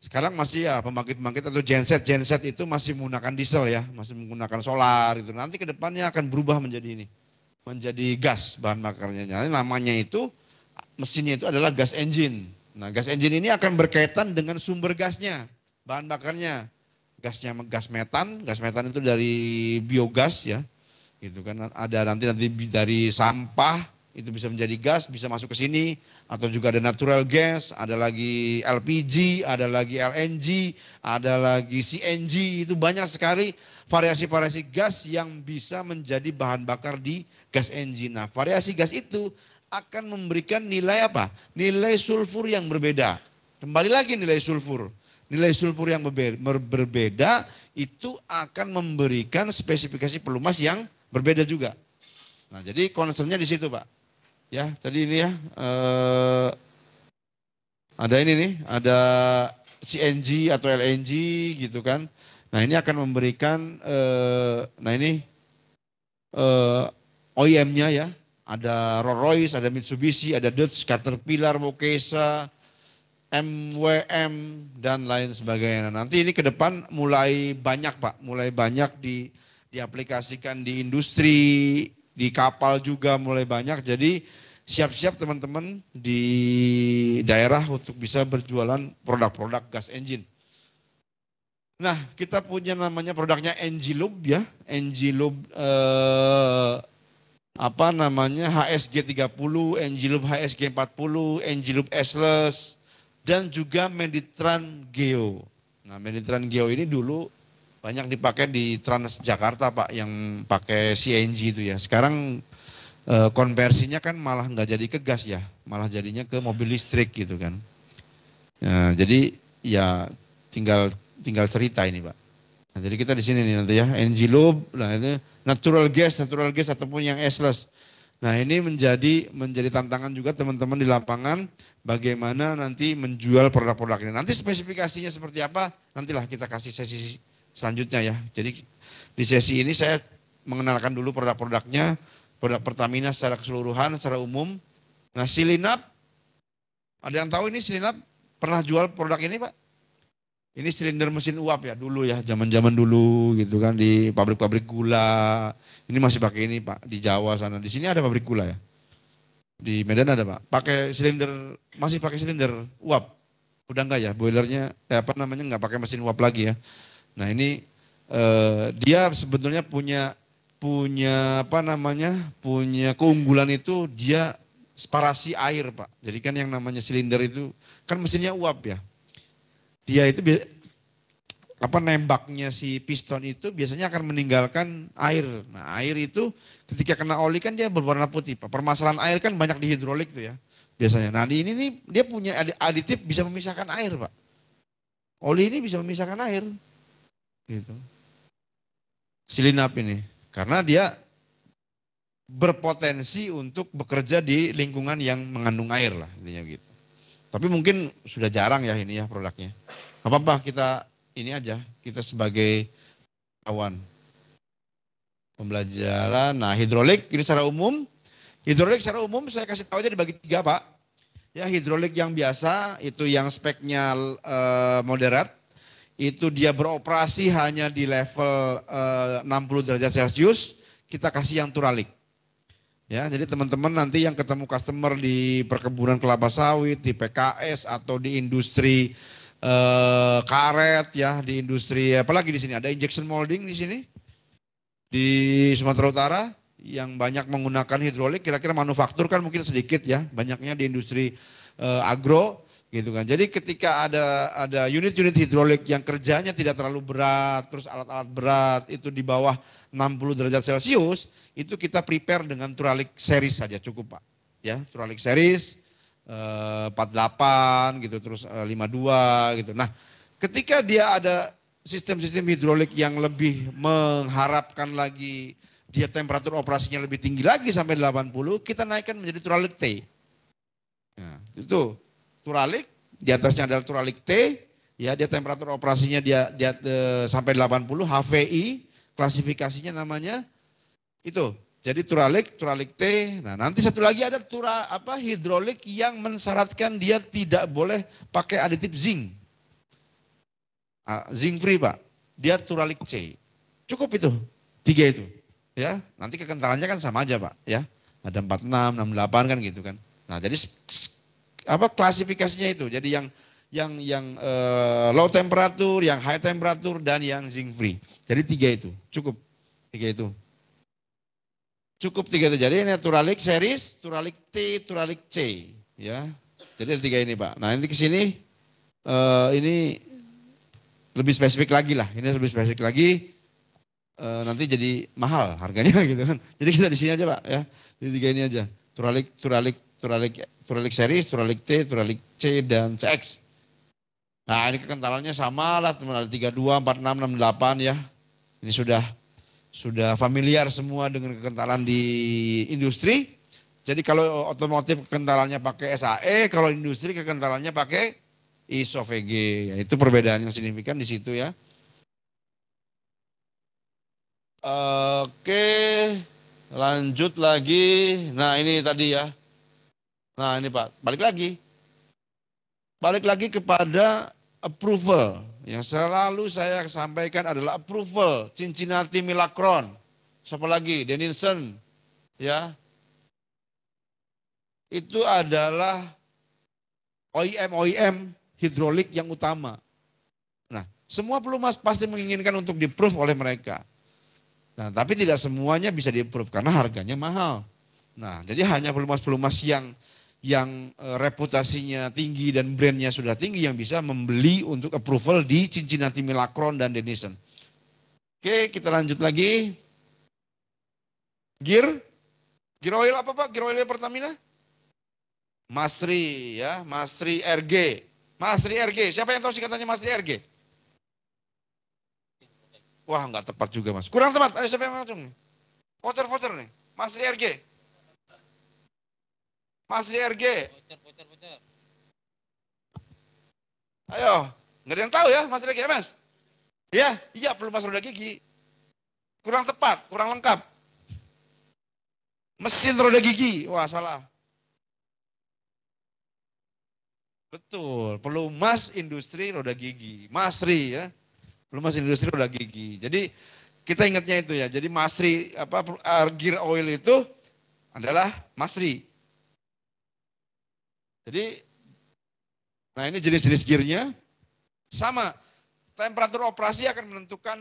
Sekarang masih ya pembangkit-pembangkit atau genset itu masih menggunakan diesel ya, masih menggunakan solar gitu. Nanti ke depannya akan berubah menjadi ini, menjadi gas bahan bakarnya. Jadi namanya itu mesinnya itu adalah gas engine. Nah, gas engine ini akan berkaitan dengan sumber gasnya, bahan bakarnya. Gasnya gas metan itu dari biogas ya. Gitu kan, ada nanti dari sampah itu bisa menjadi gas, bisa masuk ke sini, atau juga ada natural gas, ada lagi LPG, ada lagi LNG, ada lagi CNG, itu banyak sekali variasi-variasi gas yang bisa menjadi bahan bakar di gas engine. Nah, variasi gas itu akan memberikan nilai apa? Nilai sulfur yang berbeda. Kembali lagi nilai sulfur. Nilai sulfur yang berbeda itu akan memberikan spesifikasi pelumas yang berbeda juga. Nah, jadi concernnya di situ, Pak. Ya, tadi ini ya, ada ini nih, ada CNG atau LNG gitu kan. Nah, ini akan memberikan, nah ini OEM-nya ya, ada Rolls-Royce, ada Mitsubishi, ada Dodge, Caterpillar, Mokesa, MWM, dan lain sebagainya. Nah, nanti ini ke depan mulai banyak, Pak, mulai banyak diaplikasikan di industri, di kapal juga mulai banyak. Jadi siap-siap teman-teman di daerah untuk bisa berjualan produk-produk gas engine. Nah, kita punya namanya produknya Engiloop ya, Engiloop apa namanya HSG 30, Engiloop HSG 40, Engiloop S-Less, dan juga Meditran Geo. Nah, Meditran Geo ini dulu banyak dipakai di Transjakarta, Pak, yang pakai CNG itu ya. Sekarang konversinya kan malah nggak jadi ke gas ya, malah jadinya ke mobil listrik gitu kan. Nah, jadi ya tinggal cerita ini, Pak. Nah, jadi kita di sini nih nanti ya, Engiloop, nah itu natural gas ataupun yang S-Less. Nah, ini menjadi tantangan juga teman-teman di lapangan bagaimana nanti menjual produk-produk ini. Nanti spesifikasinya seperti apa, nantilah kita kasih sesi selanjutnya ya. Jadi di sesi ini saya mengenalkan dulu produk-produknya, produk Pertamina secara keseluruhan, secara umum. Nah, Silinap, ada yang tahu ini Silinap pernah jual produk ini, Pak? Ini silinder mesin uap ya dulu ya, zaman-zaman dulu gitu kan, di pabrik-pabrik gula. Ini masih pakai ini, Pak, di Jawa sana. Di sini ada pabrik gula ya. Di Medan ada, Pak. Pakai silinder, masih pakai silinder uap. Udah enggak ya, boilernya enggak pakai mesin uap lagi ya. Nah, ini dia sebetulnya punya keunggulan itu dia separasi air, Pak. Jadi kan yang namanya silinder itu kan mesinnya uap ya. Dia itu nembaknya si piston itu biasanya akan meninggalkan air. Nah, air itu ketika kena oli kan dia berwarna putih, Pak. Permasalahan air kan banyak di hidrolik tuh ya biasanya. Nah, di ini nih dia punya aditif bisa memisahkan air, Pak. Oli ini bisa memisahkan air. Gitu. Silinap ini karena dia berpotensi untuk bekerja di lingkungan yang mengandung air lah intinya gitu. Tapi mungkin sudah jarang ya ini ya produknya. Apa-apa kita ini aja, kita sebagai kawan pembelajaran. Nah, hidrolik ini secara umum. Hidrolik secara umum saya kasih tahu aja dibagi 3, Pak. Ya, hidrolik yang biasa itu yang speknya moderat. Itu dia beroperasi hanya di level 60 derajat Celcius, kita kasih yang turalik. Ya, jadi teman-teman nanti yang ketemu customer di perkebunan kelapa sawit, di PKS atau di industri karet ya, di industri apalagi di sini ada injection molding di sini. Di Sumatera Utara yang banyak menggunakan hidrolik, kira-kira manufaktur kan mungkin sedikit ya, banyaknya di industri agro gitu kan. Jadi ketika ada unit-unit hidrolik yang kerjanya tidak terlalu berat, terus alat-alat berat itu di bawah 60 derajat Celcius, itu kita prepare dengan Turalik series saja cukup, Pak. Ya, Turalik series 48 gitu, terus 52 gitu. Nah, ketika dia ada sistem-sistem hidrolik yang lebih mengharapkan lagi dia temperatur operasinya lebih tinggi lagi sampai 80, kita naikkan menjadi Turalik T. Nah, itu Turalik, di atasnya adalah Turalik T, ya dia temperatur operasinya dia sampai 80, HVI, klasifikasinya namanya itu. Jadi Turalik T. Nah, nanti satu lagi ada hidrolik yang mensyaratkan dia tidak boleh pakai aditif zinc. zinc free Pak, dia Turalik C. Cukup itu, 3 itu. Ya, nanti kekentalannya kan sama aja Pak, ya. Ada 46, 68 kan gitu kan. Nah, jadi klasifikasinya itu. Jadi yang low temperature, yang high temperature dan yang zinc free. Jadi 3 itu, cukup. 3 itu. Cukup 3 itu. Jadi ini Turalik series, Turalik T, Turalik C, ya. Jadi 3 ini Pak. Nah, nanti ke sini ini lebih spesifik lagi lah. Ini lebih spesifik lagi. Nanti jadi mahal harganya gitu kan. Jadi kita di sini aja Pak, ya. Jadi 3 ini aja. Turalik series, Turalik T, Turalik C dan CX. Nah, ini kekentalannya sama lah teman, 32, 46, 68 ya. Ini sudah familiar semua dengan kekentalan di industri. Jadi kalau otomotif kekentalannya pakai SAE, kalau industri kekentalannya pakai ISO VG. Ya, itu perbedaan yang signifikan di situ ya. Oke, lanjut lagi. Nah, ini tadi ya. Nah, ini Pak, balik lagi kepada approval. Yang selalu saya sampaikan adalah approval. Cincinnati Milacron. Siapa lagi? Denison. Ya. Itu adalah OEM hidrolik yang utama. Nah, semua pelumas pasti menginginkan untuk di-approve oleh mereka. Nah, tapi tidak semuanya bisa di-approve karena harganya mahal. Nah, jadi hanya pelumas-pelumas yang reputasinya tinggi dan brandnya sudah tinggi yang bisa membeli untuk approval di Cincinnati Milacron dan Denison. Oke, kita lanjut lagi. Gear oil apa Pak? Gear oil Pertamina? Masri ya, Masri RG. Masri RG, siapa yang tahu singkatannya Masri RG? Wah, nggak tepat juga Mas. Kurang tepat, ayo siapa yang langsung? Voucher nih, Masri RG. Masri RG. Voucher. Ayo, nggak ada yang tahu ya Masri RG Mas? Iya, pelumas roda gigi. Kurang tepat, kurang lengkap. Mesin roda gigi, wah salah. Betul, pelumas industri roda gigi, Masri ya. Pelumas industri roda gigi. Jadi kita ingatnya itu ya. Jadi Masri gear oil itu adalah Masri. Jadi nah ini jenis-jenis gearnya sama. Temperatur operasi akan menentukan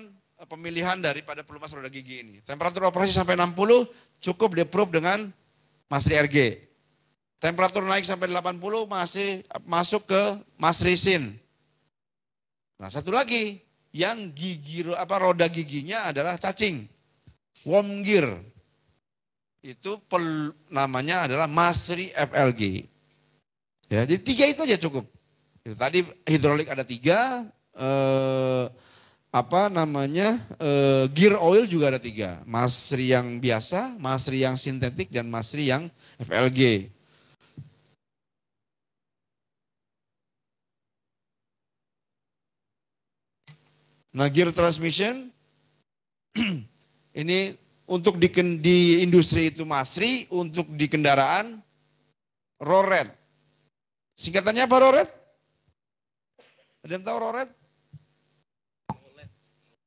pemilihan daripada pelumas roda gigi ini. Temperatur operasi sampai 60 cukup di-approve dengan Masri RG. Temperatur naik sampai 80 masih masuk ke Masri Sin. Nah, satu lagi yang roda giginya adalah cacing. Worm gear. Itu namanya adalah Masri FLG. Ya, jadi 3 itu aja cukup. Tadi hidrolik ada 3, gear oil juga ada 3. Masri yang biasa, Masri yang sintetik dan Masri yang FLG. Nah, gear transmission ini untuk di industri itu Masri, untuk di kendaraan Roret. Singkatannya apa Roret? Ada yang tahu Roret?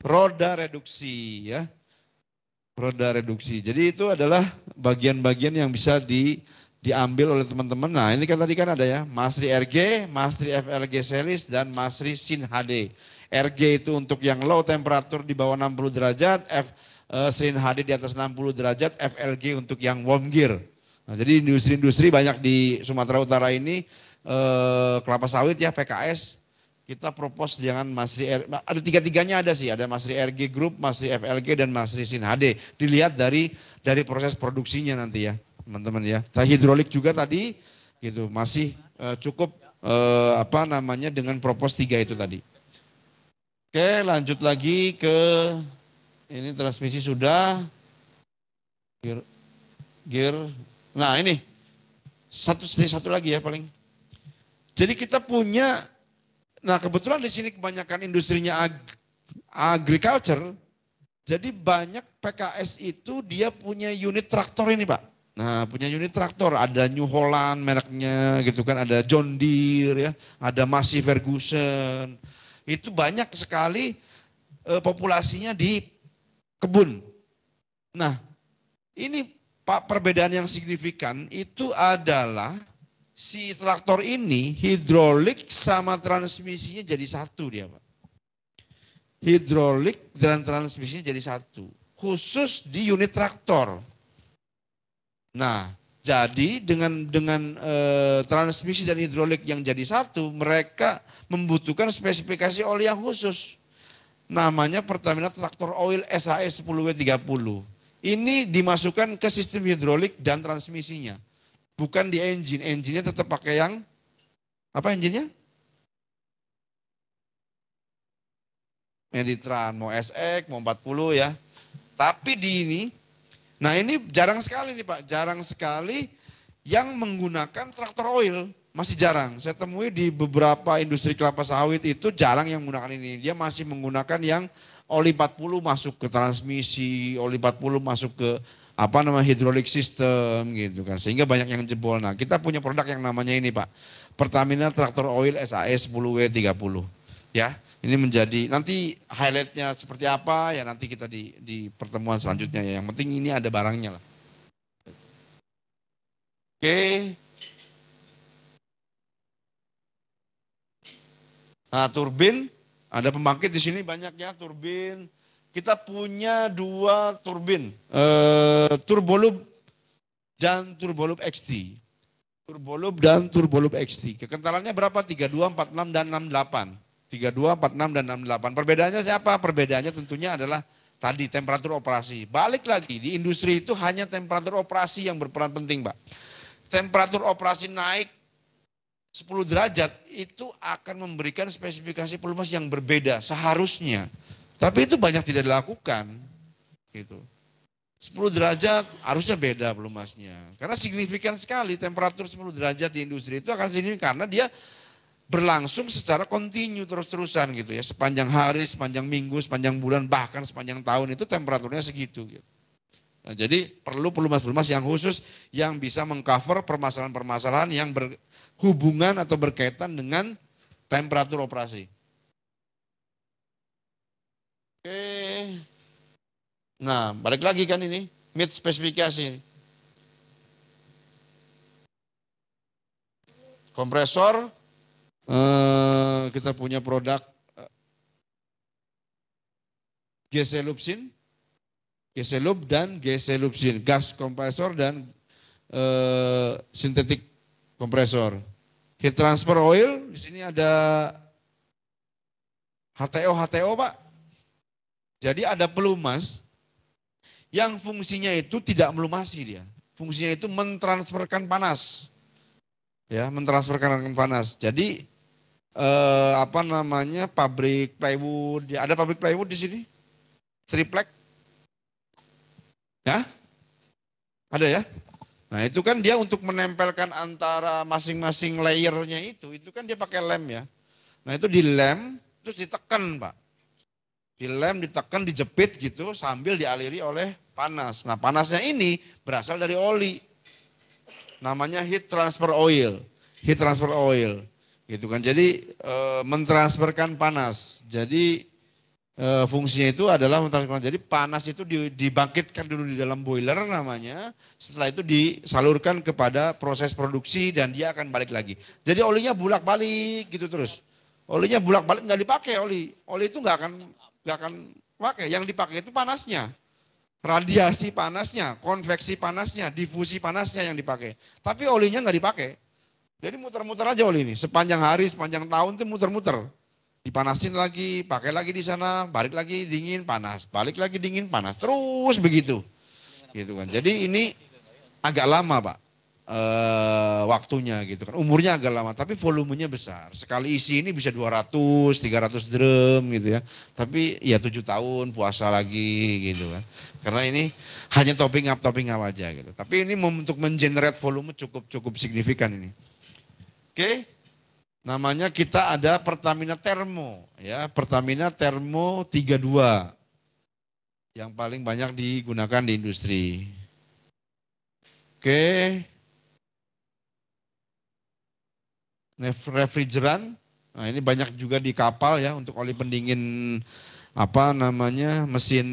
Roda reduksi ya. Roda reduksi. Jadi itu adalah bagian-bagian yang bisa diambil oleh teman-teman. Nah, ini kan tadi kan ada ya, Masri RG, Masri FLG series dan Masri Sin HD. RG itu untuk yang low temperatur di bawah 60 derajat, Sin HD di atas 60 derajat, FLG untuk yang warm gear. Nah, jadi industri-industri banyak di Sumatera Utara ini, kelapa sawit ya, PKS, kita propose dengan Masri ada 3-3-nya ada sih, ada Masri RG Group, Masri FLG dan Masri Sin HD. Dilihat dari proses produksinya nanti ya, teman-teman ya. Hidrolik juga tadi gitu, masih cukup dengan propose 3 itu tadi. Oke, lanjut lagi ke ini transmisi sudah. Gear. Nah, ini satu lagi ya paling. Jadi kita punya, nah kebetulan di sini kebanyakan industrinya agriculture. Jadi banyak PKS itu dia punya unit traktor ini Pak. Nah, punya unit traktor, ada New Holland mereknya gitu kan, ada John Deere ya, ada Massey Ferguson. itu banyak sekali populasinya di kebun. Nah, ini Pak perbedaan yang signifikan itu adalah si traktor ini hidrolik sama transmisinya jadi satu dia, Pak. Hidrolik dan transmisinya jadi satu, khusus di unit traktor. Nah, jadi dengan transmisi dan hidrolik yang jadi satu, mereka membutuhkan spesifikasi oli yang khusus. Namanya Pertamina Tractor Oil SAE 10W30. Ini dimasukkan ke sistem hidrolik dan transmisinya. Bukan di engine. Engine-nya tetap pakai yang, apa engine-nya? Meditran, mau SX, mau 40 ya. Tapi di ini, nah ini jarang sekali nih Pak. Jarang sekali yang menggunakan traktor oil. Masih jarang. Saya temui di beberapa industri kelapa sawit itu jarang yang menggunakan ini. Dia masih menggunakan yang oli 40 masuk ke transmisi, oli 40 masuk ke hidrolik system gitu kan. Sehingga banyak yang jebol. Nah, kita punya produk yang namanya ini, Pak. Pertamina Tractor Oil SAE 10W30. Ya, ini menjadi nanti highlightnya seperti apa ya nanti kita di pertemuan selanjutnya ya. Yang penting ini ada barangnya lah. Oke. Nah, turbin. Ada pembangkit di sini banyak ya, turbin. Kita punya 2 turbin, Turboloop dan Turboloop XT. Turboloop dan Turboloop XT. Kekentalannya berapa? 32, 46, dan 68. 32, 46, dan 68. Perbedaannya siapa? Perbedaannya tentunya adalah tadi temperatur operasi. Balik lagi, di industri itu hanya temperatur operasi yang berperan penting, Pak. Temperatur operasi naik 10 derajat itu akan memberikan spesifikasi pelumas yang berbeda seharusnya. Tapi itu banyak tidak dilakukan. Gitu. 10 derajat harusnya beda pelumasnya. Karena signifikan sekali temperatur 10 derajat di industri itu akan signifikan karena dia berlangsung secara kontinu terus-terusan gitu ya. Sepanjang hari, sepanjang minggu, sepanjang bulan, bahkan sepanjang tahun itu temperaturnya segitu gitu. Nah, jadi perlu pelumas-pelumas yang khusus yang bisa mengcover permasalahan-permasalahan yang berhubungan atau berkaitan dengan temperatur operasi. Oke. Nah, balik lagi kan ini, meet spesifikasi. Kompresor, kita punya produk GC-Lubsin. GC-Lub dan GC-Lubsin, gas kompresor dan sintetik kompresor. Heat transfer oil, di sini ada HTO Pak. Jadi ada pelumas yang fungsinya itu tidak melumasi dia. Fungsinya itu mentransferkan panas. Ya, mentransferkan panas. Jadi pabrik plywood, ada pabrik plywood di sini? Triplek. Ya, ada ya. Nah itu kan dia untuk menempelkan antara masing-masing layernya itu kan dia pakai lem ya. Nah itu dilem terus ditekan Pak. Dilem, ditekan, dijepit gitu sambil dialiri oleh panas. Nah panasnya ini berasal dari oli. Namanya heat transfer oil. Heat transfer oil. Gitu kan. Jadi mentransferkan panas. Jadi fungsinya itu adalah jadi panas itu dibangkitkan dulu di dalam boiler namanya, setelah itu disalurkan kepada proses produksi dan dia akan balik lagi. Jadi olinya bolak-balik gitu terus. Olinya bolak-balik nggak dipakai oli itu nggak akan pakai. Yang dipakai itu panasnya, radiasi panasnya, konveksi panasnya, difusi panasnya yang dipakai. Tapi olinya nggak dipakai. Jadi muter-muter aja oli ini sepanjang hari, sepanjang tahun itu muter-muter. Dipanasin lagi, pakai lagi di sana, balik lagi dingin, panas, balik lagi dingin, panas, terus begitu, gitu kan. Jadi ini agak lama Pak, waktunya gitu kan, umurnya agak lama, tapi volumenya besar. Sekali isi ini bisa 200, 300 drum gitu ya. Tapi ya 7 tahun puasa lagi gitu kan. Karena ini hanya topping up aja gitu. Tapi ini untuk mengenerate volume cukup signifikan ini. Oke. Namanya kita ada Pertamina Thermo, ya Pertamina Thermo 32 yang paling banyak digunakan di industri. Oke, refrigeran Nah, ini banyak juga di kapal ya untuk oli pendingin mesin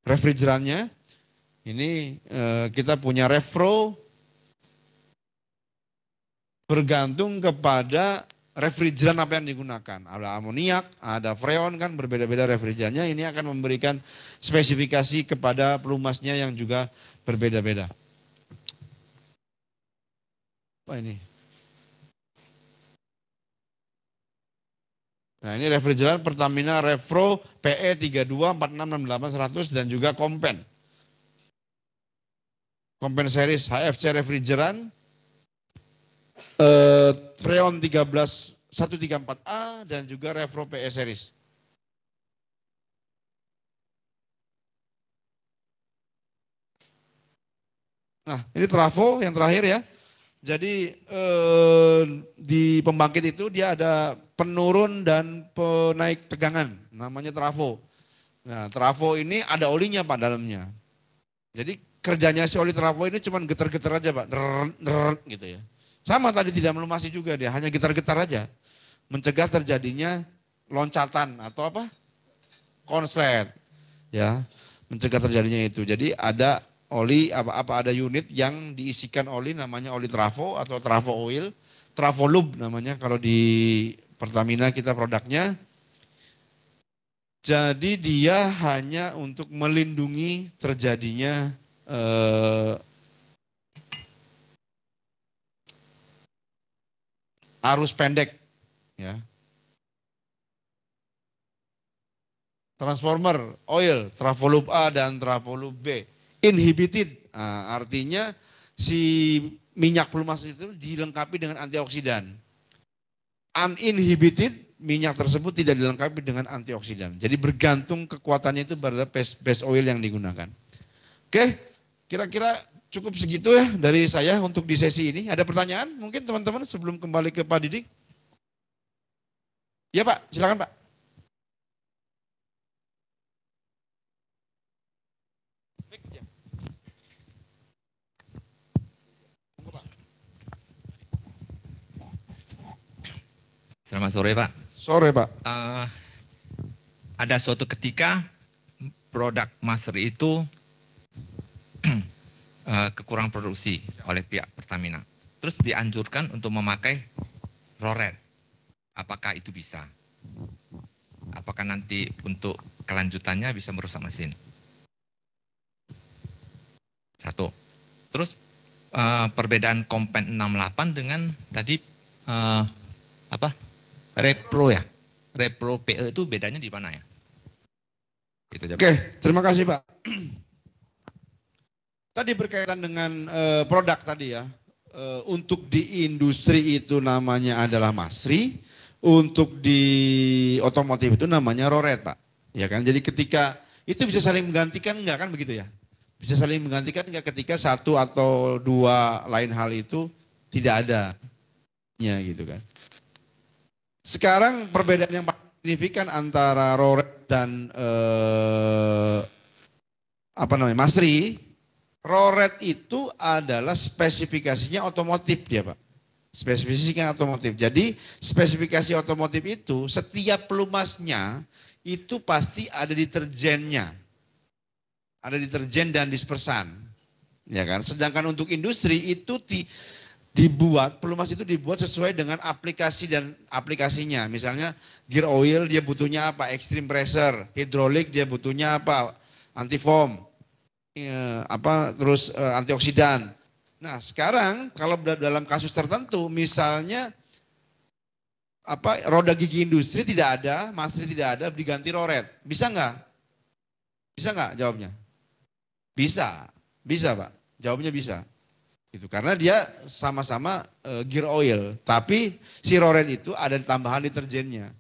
refrigerannya. Ini kita punya Refro, bergantung kepada refrigeran apa yang digunakan. Ada amoniak, ada freon kan, berbeda-beda refrigerannya. Ini akan memberikan spesifikasi kepada pelumasnya yang juga berbeda-beda. Apa ini? Nah, ini refrigeran Pertamina Refro PE 324668 100 dan juga Kompen. Kompen series HFC refrigeran Freon 134A dan juga Refro PE series. Nah, ini trafo yang terakhir ya. Jadi di pembangkit itu dia ada penurun dan penaik tegangan, namanya trafo. Nah, trafo ini ada olinya Pak dalamnya. Jadi kerjanya si oli trafo ini cuma getar-getar aja Pak, gitu ya. Sama tadi tidak melumasi juga dia, hanya getar-getar aja. Mencegah terjadinya loncatan atau apa? Konslet. Ya, mencegah terjadinya itu. Jadi ada oli ada unit yang diisikan oli namanya oli trafo atau trafo oil, trafo lube namanya kalau di Pertamina kita produknya. Jadi dia hanya untuk melindungi terjadinya arus pendek ya. Transformer oil, trafo lube A dan trafo lube B inhibited, artinya si minyak pelumas itu dilengkapi dengan antioksidan. Uninhibited, minyak tersebut tidak dilengkapi dengan antioksidan. Jadi bergantung kekuatannya itu pada base oil yang digunakan. Oke, kira-kira cukup segitu ya dari saya untuk di sesi ini. Ada pertanyaan mungkin teman-teman sebelum kembali ke Pak Didik? Ya Pak, silakan Pak. Selamat sore Pak. Sore Pak. Ada suatu ketika produk Masri itu kekurang produksi oleh pihak Pertamina. Terus dianjurkan untuk memakai roret. Apakah itu bisa? Apakah nanti untuk kelanjutannya bisa merusak mesin? Satu. Terus perbedaan Kompen 68 dengan tadi Repro ya? Repro PE itu bedanya di mana ya? Itu aja, Oke, terima kasih Pak. Tadi berkaitan dengan produk tadi ya. Untuk di industri itu namanya adalah Masri, untuk di otomotif itu namanya roret Pak. Ya kan? Jadi ketika itu bisa saling menggantikan enggak kan begitu ya? Bisa saling menggantikan enggak ketika satu atau dua lain hal itu tidak ada. Ya gitu kan. Sekarang perbedaan yang paling signifikan antara roret dan Masri, roret itu adalah spesifikasinya otomotif dia Pak. Spesifikasinya otomotif. Jadi spesifikasi otomotif itu setiap pelumasnya itu pasti ada deterjennya. Ada deterjen dan dispersan. Ya kan? Sedangkan untuk industri itu pelumas itu dibuat sesuai dengan aplikasi dan aplikasinya. Misalnya gear oil dia butuhnya apa? Extreme pressure. Hidrolik dia butuhnya apa? Antifoam. Terus antioksidan. Nah, sekarang kalau dalam kasus tertentu misalnya roda gigi industri tidak ada, Masri tidak ada, diganti roret. Bisa nggak? Bisa nggak jawabnya? Bisa. Bisa, Pak. Jawabnya bisa. Itu karena dia sama-sama gear oil, tapi si roret itu ada tambahan deterjennya.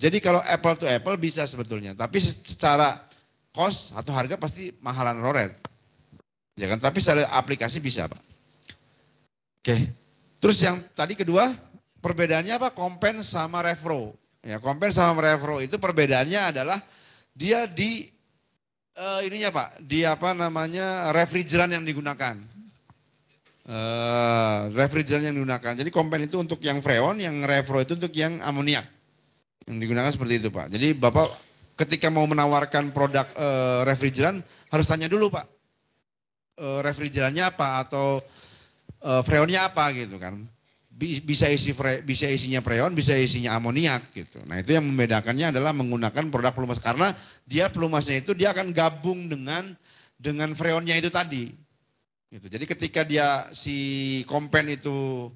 Jadi kalau apple to apple bisa sebetulnya, tapi secara cost atau harga pasti mahalan roret. Ya kan, tapi secara aplikasi bisa, Pak. Oke. Terus yang tadi kedua, perbedaannya apa? Kompen sama Refro. Ya, Kompen sama Refro itu perbedaannya adalah dia di refrigeran yang digunakan. refrigeran yang digunakan. Jadi kompen itu untuk yang freon, yang refro itu untuk yang amoniak. Yang digunakan seperti itu Pak. Jadi Bapak ketika mau menawarkan produk refrigeran harus tanya dulu Pak. Refrigerannya apa atau freonnya apa gitu kan. Bisa isinya freon, bisa isinya amoniak gitu. Nah itu yang membedakannya adalah menggunakan produk pelumas. Karena dia pelumasnya itu dia akan gabung dengan freonnya itu tadi. Gitu. Jadi ketika dia si kompen itu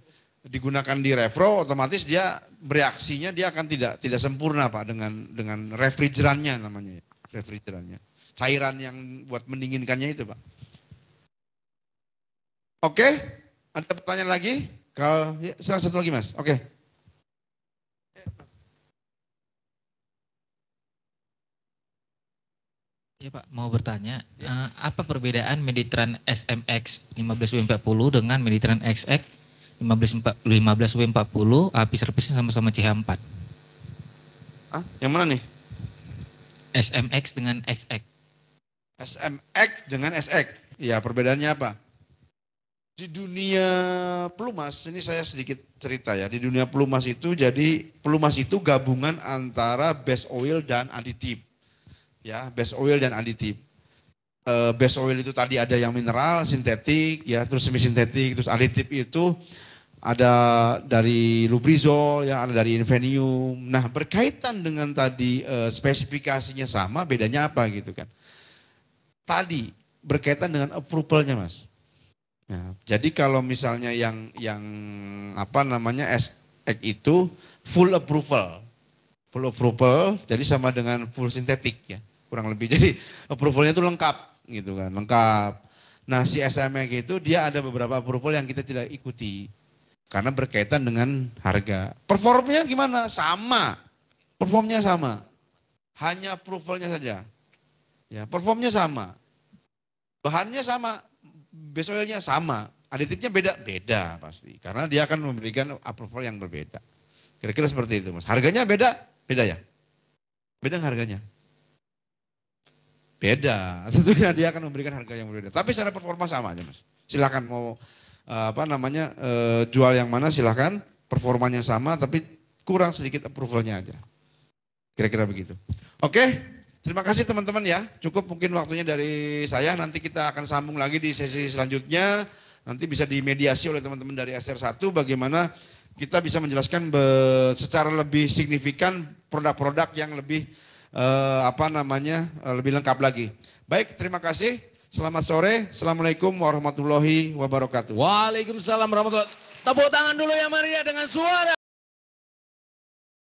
digunakan di refro, otomatis dia bereaksinya dia akan tidak sempurna Pak dengan refrigerannya namanya. Refrigerannya. Cairan yang buat mendinginkannya itu Pak. Oke, ada pertanyaan lagi? Kalau ya, satu lagi Mas. Oke. Ya Pak, mau bertanya, apa perbedaan Meditran SMX 15W40 dengan Meditran XX 15W40 api servisnya sama-sama CH4? Yang mana nih? SMX dengan XX. SMX dengan SX. Ya, perbedaannya apa? Di dunia pelumas, ini saya sedikit cerita ya. Di dunia pelumas itu jadi pelumas itu gabungan antara base oil dan aditif. Ya, base oil dan aditif. Base oil itu tadi ada yang mineral, sintetik, ya, terus semi sintetik, terus aditif itu ada dari Lubrizol, ya, ada dari Invenium. Nah, berkaitan dengan tadi spesifikasinya sama, bedanya apa gitu kan? Tadi berkaitan dengan approval-nya, Mas. Nah, jadi kalau misalnya yang apa namanya SX itu full approval, jadi sama dengan full sintetik ya. Kurang lebih. Jadi approvalnya itu lengkap gitu kan, lengkap. Nah si SMX itu dia ada beberapa approval yang kita tidak ikuti karena berkaitan dengan harga. Performnya gimana? Sama, performnya sama, hanya approvalnya saja. Ya, performnya sama, bahannya sama, base oilnya sama, aditifnya beda pasti, karena dia akan memberikan approval yang berbeda. Kira-kira seperti itu Mas. Harganya beda ya? Beda nggak harganya? Beda, tentunya dia akan memberikan harga yang berbeda. Tapi secara performa sama aja Mas. Silakan mau jual yang mana silakan, performanya sama tapi kurang sedikit approvalnya aja. Kira-kira begitu. Oke, terima kasih teman-teman ya. Cukup mungkin waktunya dari saya. Nanti kita akan sambung lagi di sesi selanjutnya. Nanti bisa dimediasi oleh teman-teman dari SR1 bagaimana kita bisa menjelaskan secara lebih signifikan produk-produk yang lebih lebih lengkap lagi. Baik, terima kasih. Selamat sore. Assalamualaikum warahmatullahi wabarakatuh. Waalaikumsalam warahmatullahi wabarakatuh. Tepuk tangan dulu ya Maria dengan suara.